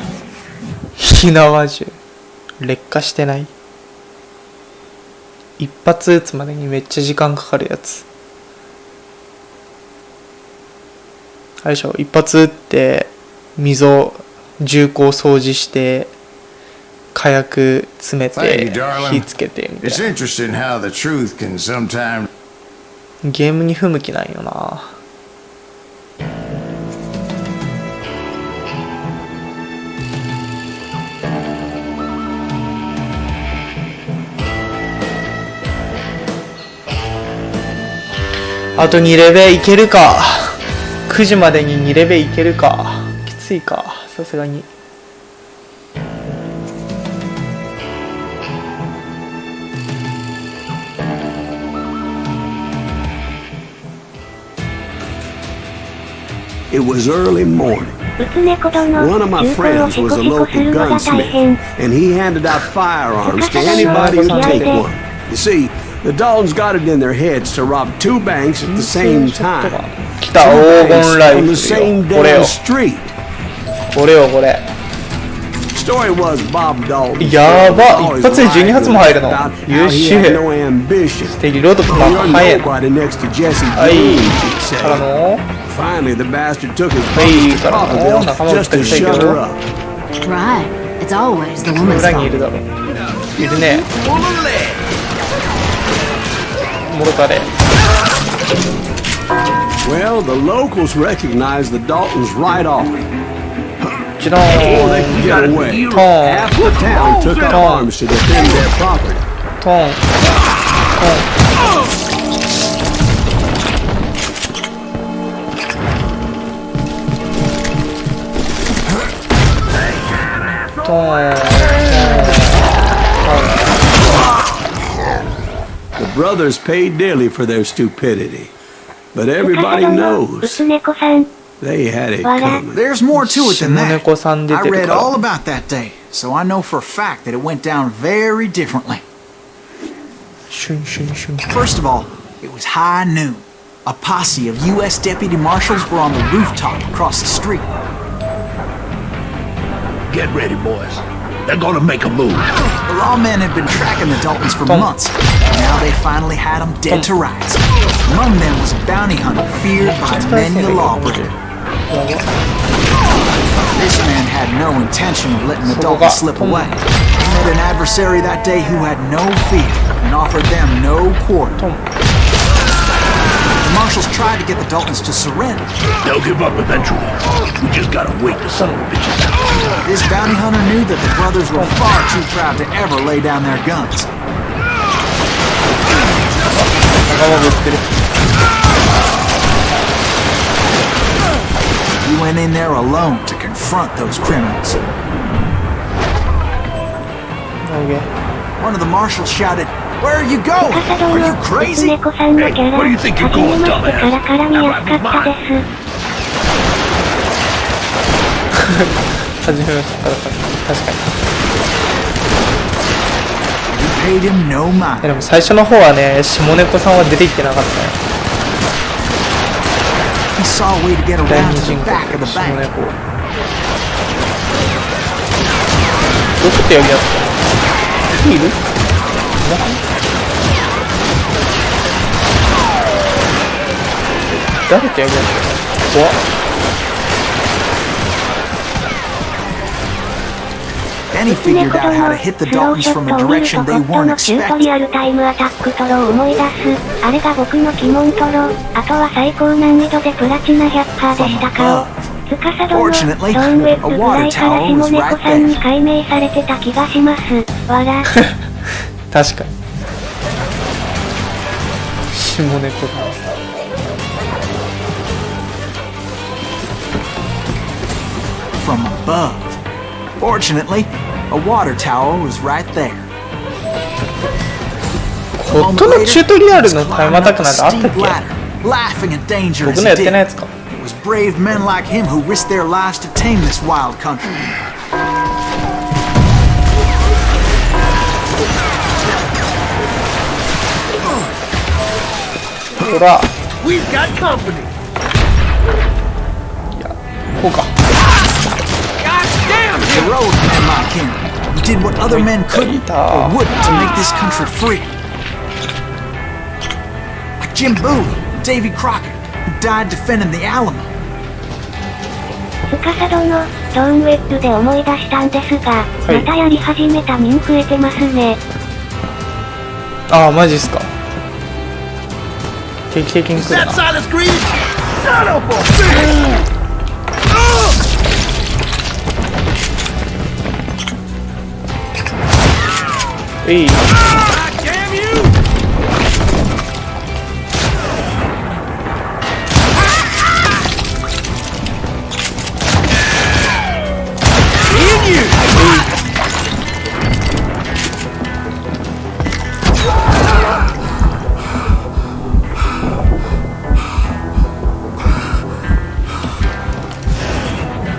火縄銃。劣化してない？一発撃つまでにめっちゃ時間かかるやつ。あれでしょ、一発撃って溝銃口掃除して火薬詰め Thank you, て darling. 火つけてみたい It's interesting how the truth can sometimes. な。ゲームに不向きなんよな。あと2レベいけるか。9時までに2レベいけるか。きついか、さすがに。It was early morning. うつ猫殿、 One of my 銃口を friends シ was コ a シコ local するのが大 gunsmith, 変。 and he handed out firearms to anybody who'd take one. You see, the Daltons got it in their heads to rob 2 banks at the same time. 来た、黄金ライ On フ the ルよ。 same これ damn よ。 street. これよ、これ。 Story was Bob Dalton. やば、一発で12発も入るの。 About 優 how he 秀。 had no ambition. で、リロードとか You're 早いの。 nobody next to Jesse はい Green, she'd から say. の Finally, the bastard took his はい brother から to の Coffeyville 仲間 just 撃ったり to したいけ shut ど her up. Right. It's always the woman's 裏にいる fault. だろ。いるね。もろかれ。 Well, the locals recognized the Daltons right off. チロ Before ー they ン。 could get away, トーン。 half the town took up arms to defend their property. トーン。トーン。 The brothers paid dearly for their stupidity, but everybody う knows つ猫さん、 they had it coming. There's more to it than that. 下猫さん出 I てる read から all about that day, so I know for a fact that it went down very differently. シュンシュンシュン。 First of all, it was high noon. A posse of U.S. deputy marshals were on the rooftop across the street. Get ready, boys. They're gonna make a move. The lawmen had been tracking the Daltons for months. Now they finally had them dead to rights. Among them was a bounty hunter feared by many a lawbreaker. This man had no intention of letting the Daltons slip away. He met an adversary that day who had no fear and offered them no quarter. The marshals tried to get the Daltons to surrender. They'll give up eventually. We just gotta wait the son of a bitches out. This bounty hunter knew that the brothers were far too proud to ever lay down their guns. 仲間ぶってる。 He went in there alone to confront those criminals. One of the marshals shouted, "Where are you going? 司 Are you 殿、うつ crazy?" 猫さんのキャラ、 Hey, 初 what do you think め you're ま going, してから絡みやすかったです。初めましてから確かに。 He paid him no mind. でも最初の方はね、下猫さんは出てきてなかったよ。saw a way to get around to the back of the bank. どこって呼びやすかいる？誰って呼びやすか怖っ。Then he figured out how to hit the Daltons from a direction they weren't チュートリアルタイムアタックトロを思い出す。あれが僕の鬼門トロ。あとは最高難易度でプラチナ100%でしたか。司殿のローンウェッブぐらいから下猫さんに改名されてた気がします。わら。確かに。下猫だ。From above. Fortunately, a water tower was right there. ホットのチュートリアルのタイムアタックなんてあったっけ？ laughing at danger 僕 as のや he ってない did. やつか。It was brave men like him who risked their lives to tame this wild country. ほら。 We've got company. いや、こうか。Heroic men like him who did what other men couldn't or wouldn't to make this country free. Like Jim Bowie, Davy Crockett, who died defending the Alamo. 司殿、ローンウェッブで思い出したんですが、またやり始めた民増えてますね。ああ、マジっすか。定期的に来るな。いい。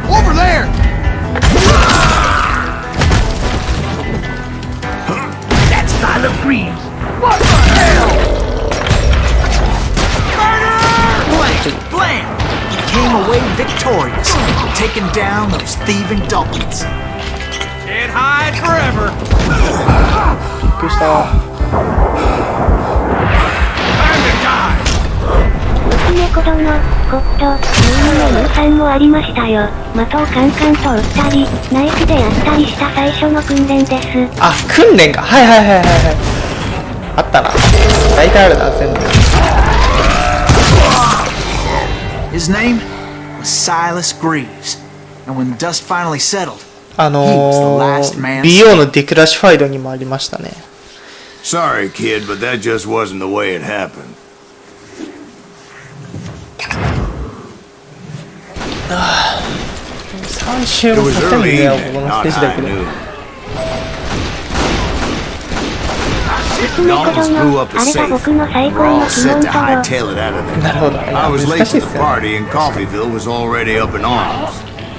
Over there! That's Silent Breeze. What the hell? Blam! Blam! He came away victorious, taking down those thieving Daltons. Can't hide forever. びっくりした。 Time to die. 娘子殿、ゴッド、の有さんもありましたよ。的をカンカンと撃ったり、ナイフでやったりした最初の訓練です。あ、訓練か。はいはいはいはいはい。あったな。大体あるな、全部。His name was Silas Greaves, and when the dust finally settled, BO のデクラシファイドにもありましたね。Sorry, kid, but that just wasn't the way it happened. 3周もさせんだよ、ここのステージだけど。娘子殿、あれが僕の最高の鬼門トロ。なるほど。I was 難 late しい to っ the すよね。 party and Coffeeville was already up in arms.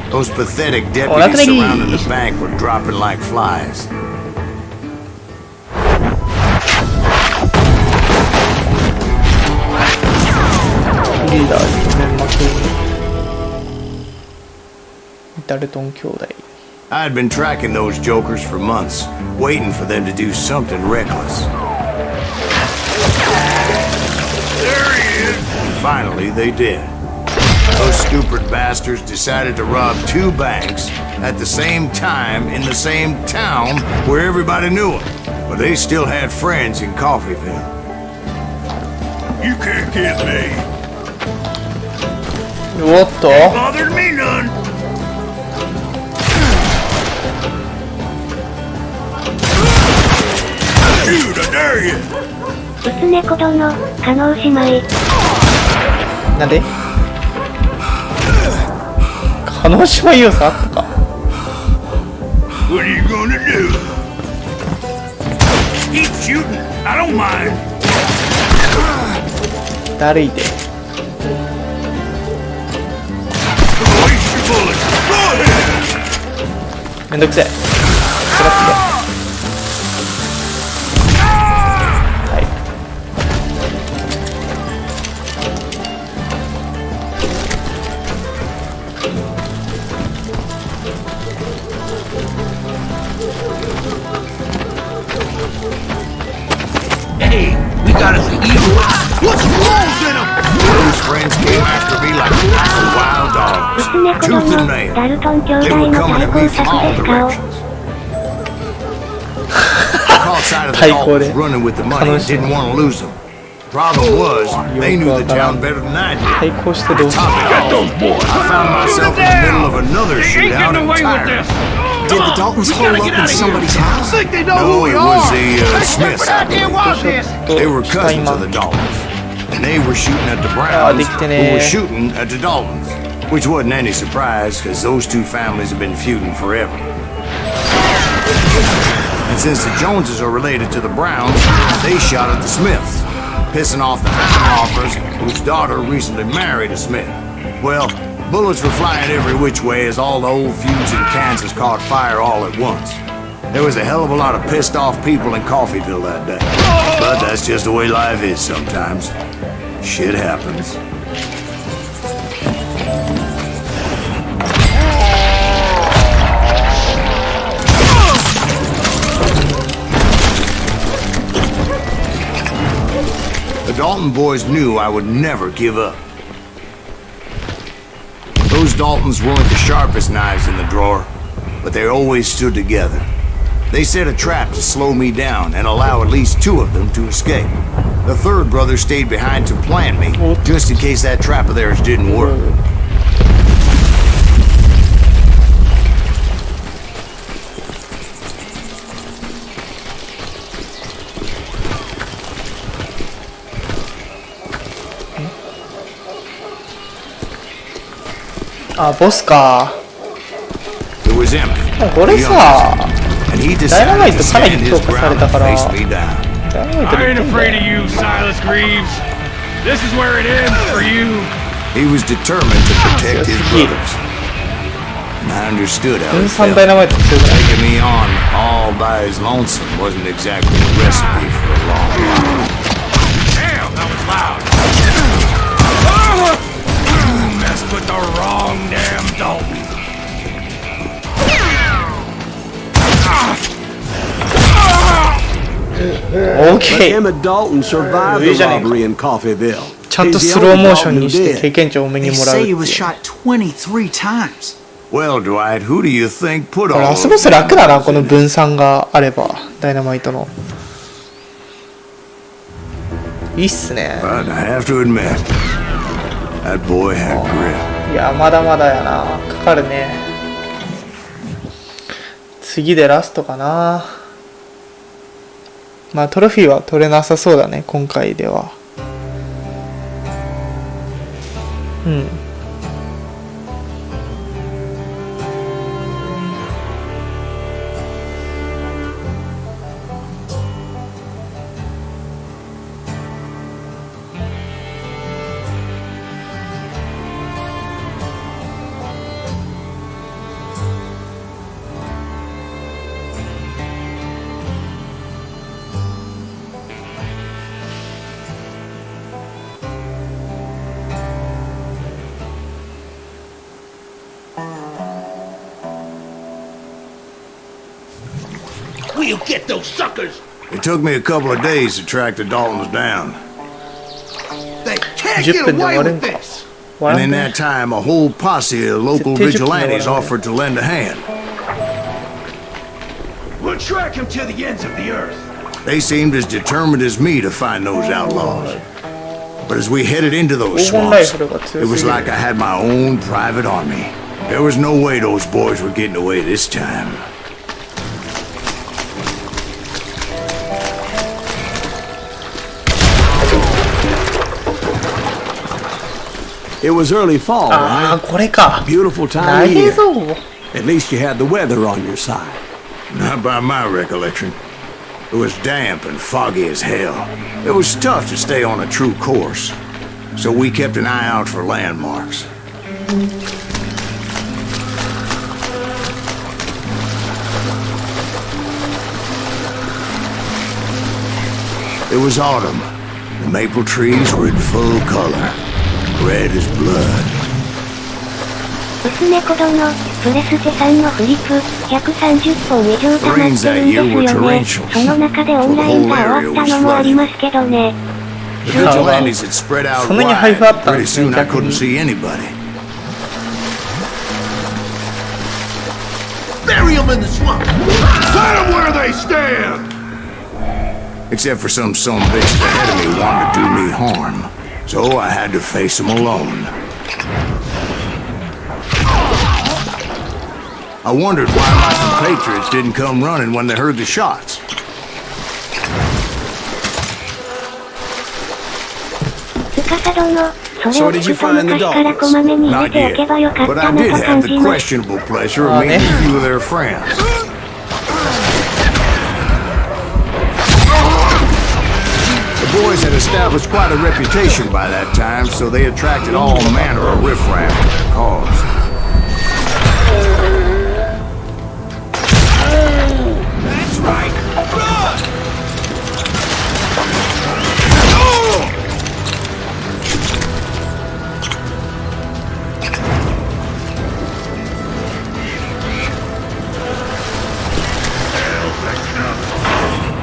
Those pathetic deputies surrounding the bank were dropping like flies. リーダーに面負けに。ダルトン兄弟。 I'd been tracking those jokers for months, waiting for them to do something reckless. There he is. And finally, they did. Those stupid bastards decided to rob 2 banks at the same time in the same town where everybody knew them. But they still had friends in Coffeeville. You can't get me. おっと Bothered me none. Shoot, I dare you. 娘子殿、加納姉妹。なんで可能姉妹要素あったか What are you gonna do? Keep shooting. I don't mind. だるいで Waste your bullets. Go ahead. めんどくせえスラップではいダルトン兄 They 弟 were の coming 対 at 抗 me 策 from all ですか？ directions. I caught sight of the Daltons running with the money and didn't want to lose them. Problem was, they knew the town better than I did. 対抗してどうする？ Top it all, I found myself in the middle of another shootout entirely. Did the Daltons hole up in somebody's house? No, it was the Smiths, I believe. They were cousins of the Daltons. And they were shooting at the Browns, who were shooting at the Daltons. Which wasn't any surprise, because those two families have been feuding forever. And since the Joneses are related to the Browns, they shot at the Smiths, pissing off the Heinhoffers, whose daughter recently married a Smith. Well, bullets were flying every which way as all the old feuds in Kansas caught fire all at once. There was a hell of a lot of pissed off people in Coffeyville that day. But that's just the way life is sometimes. Shit happens. The Dalton boys knew I would never give up. Those Daltons weren't the sharpest knives in the drawer, but they always stood together. They set a trap to slow me down and allow at least two of them to escape. The third brother stayed behind to plant me, just in case that trap of theirs didn't work. Boss か。 It was empty. これさ、 And he ダイナマイ decided ト to かなり stand 強 his 化され ground たか and ら、 face me down. ダイナマイト I で ain't きんだ afraid よ of you, Silas Greaves. This is where it ends for you. He was determined to protect his brothers. And I understood how 分 it 散 felt. ダイナマイト強くない。 Taking me on all by his lonesome wasn't exactly a recipe for a long life. Damn, that was loud. Messed with the wrong damn Dalton. But OK。 Emmett Dalton survived the robbery in Coffeyville. ちゃんと He's ス the ロー only モーショ Dalton ン who にして did. 経験値を多めに They もらうっ say てい he う。 was shot 23 times. Well, Dwight, who do you think put これ all ラスボ those ス楽だな、 things この in 分散があれば、ダイナマイトの。いいっすね。 But I have to admit, that boy had grit. いや、まだまだやな。かかるね。次でラストかな。まあトロフィーは取れなさそうだね、今回では。うん。We'll get those suckers. It took me a couple of days to track the Daltons down. They can't 10 get 分で終 away わる with んか。 this. 終わ And ら in んね that time, a whole posse of local 絶対10分で終 vigilantes わるね。 offered to lend a hand. We'll track him to the ends of the earth. They seemed as determined as me to find those outlaws. But as we headed into those 黄金ライ swamps, フルが強 it す was ぎる。 like I had my own private army. There was no way those boys were getting away this time. It was early fall, ああ、 right? これか。 Beautiful time 長 of い year. ぞ。 At least you had the weather on your side. Not by my recollection. It was damp and foggy as hell. It was tough to stay on a true course. So we kept an eye out for landmarks. It was autumn. The maple trees were in full color. Red as blood. 薄猫殿、プレステ3のフリップ、130本以上溜まってるんですよね。その中でオンラインが終わったのもありますけどね。 The vigilantes had spread out そんなに配 wide. 布あったん Pretty ですね、 soon I 逆 couldn't に。 see anybody. in the swamp. Put them where they stand! Except for some bitch ahead of me wanted to do me harm. So I had to face him alone. I wondered why my compatriots didn't come running when they heard the shots. So did you find the dogs? Not yet, but I did have the questionable pleasure of meeting a few of their friends. The boys had established quite a reputation by that time, so they attracted all manner of riffraff to their cause. That's right. Run!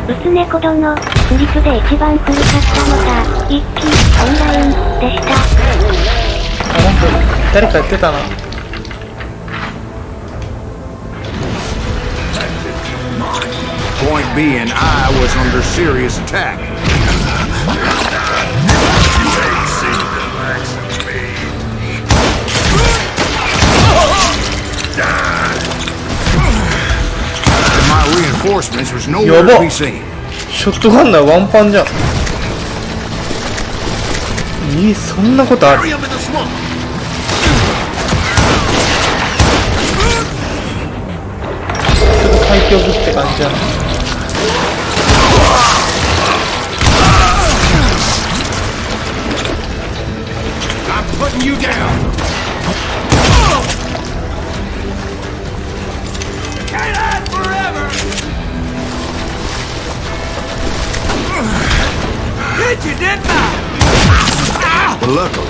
うつ猫殿、クリプで一番古かったのが、一期、オンライン、でした。あ、なんか、誰かやってたな。Point being, I was under serious attack. And my reinforcements was nowhere to be seen. ショットガンナーワンパンじゃん。そんなことある？最強武器って感じじゃない？ I'm putting you down. Can't hide forever. Hit you, didn't I? But luckily,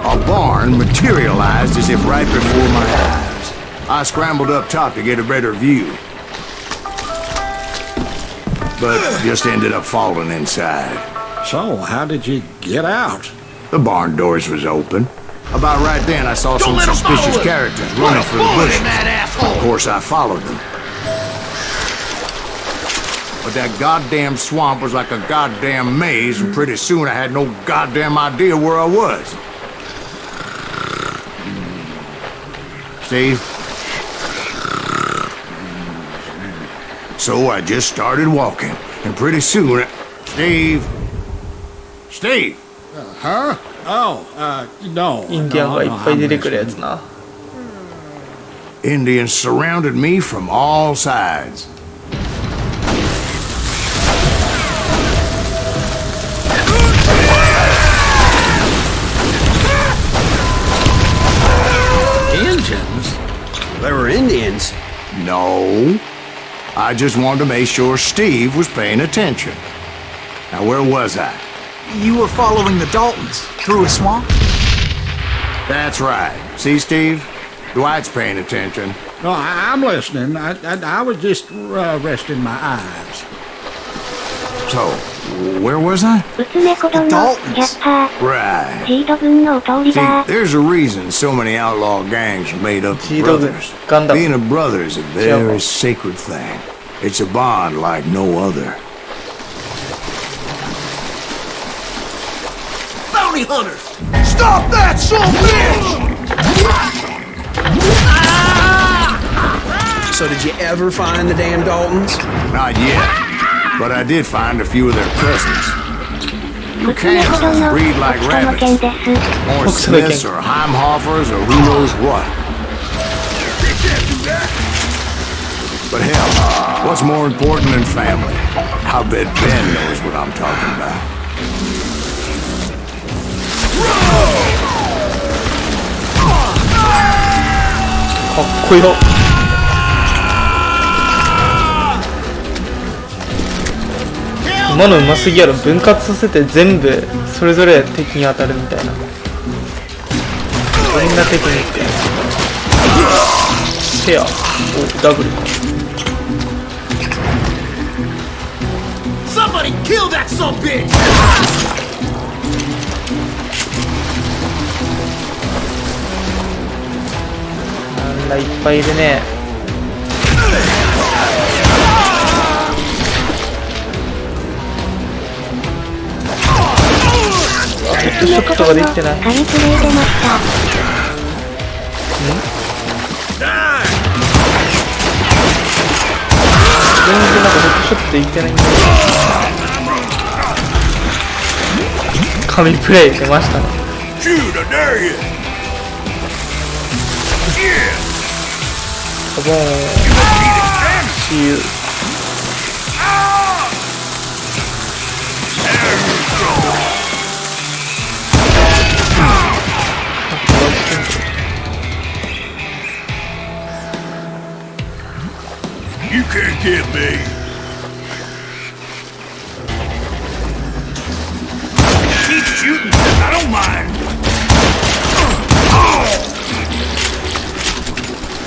a barn materialized as if right before my eyes. I scrambled up top to get a better view, but just ended up falling inside. So, how did you get out? The barn doors was open. About right then, I saw some suspicious characters running for the bushes. Of course, I followed them. But that goddamn swamp was like a goddamn maze, and pretty soon I had no goddamn idea where I was. Steve? So I just started walking, and pretty soon, Steve? Huh? Oh, no. インディアンがいっぱい出てくるやつな。 Indians surrounded me from all sides. Indians? They were Indians? No. I just wanted to make sure Steve was paying attention. Now, where was I? You were following the Daltons through a swamp? That's right. See, Steve? Dwight's paying attention. No, I'm listening. I was just resting my eyes. So, where was I? うつ猫殿、100%。 Right. ジード軍のお通り See, だ。 there's a reason so many outlaw gangs are made up of brothers. Being a brother is a very sacred thing. It's a bond like no other. Bounty hunters! Stop that, son of a bitch! So did you ever find the damn Daltons? Not yet, but I did find a few of their cousins. うつ猫殿、 breed like 北斗の rabbits. 剣です。 Or Smiths or Heimhoffers or who knows what. But hell, what's more important than family? I bet Ben knows what I'm talking about. かっこよ。今のうますぎやろ。分割させて全部それぞれ敵に当たるみたいな。みんなテクニック。ペア。お、ダブルか。 Somebody kill that son of a bitch! なんだいっぱいいるね。トショットができてない。仮プレイ出ました。全然なんかヘッドショットでいけないんだよ。神プレイ出ましたね。ボーン。See you。You can't get me. Keep shooting, I don't mind.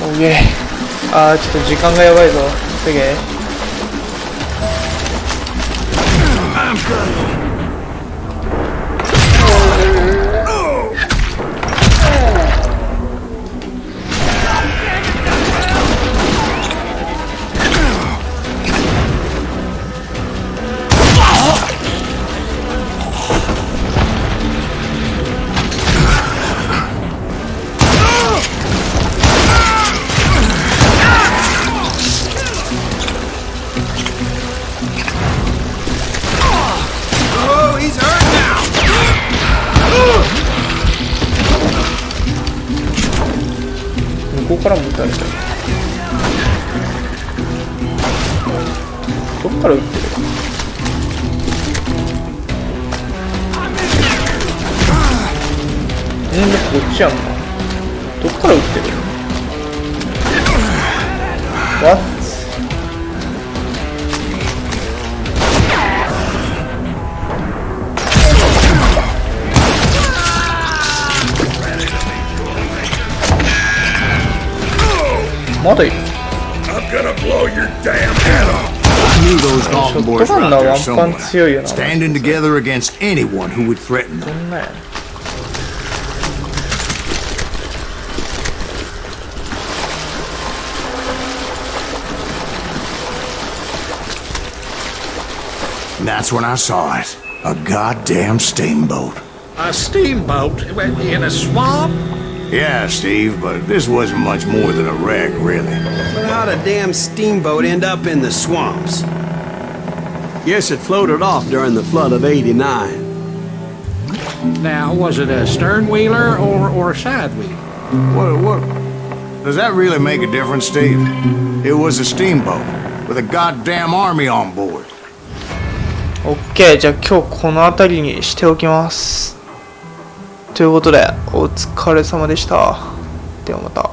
オーケー。あー、ちょっと時間がやばいぞ。すげえ。向こうからも撃たれた。どっから撃ってる？こっちやんな。どっから撃ってる？ What？ まだいる。I'm gonna blow your damn head off. I knew those Dalton boys were out there somewhere, standing together against anyone who would threaten them. And that's when I saw it. A goddamn steamboat. A steamboat in a swamp? Yeah, Steve, but this wasn't much more than a wreck, really. But how'd a damn steamboat end up in the swamps? Guess it floated off during the flood of '89. Now, was it a stern wheeler or a side wheeler? What? Does that really make a difference, Steve? It was a steamboat with a goddamn army on board. OK、じゃあ今日この辺りにしておきます。ということで、お疲れ様でした。ではまた。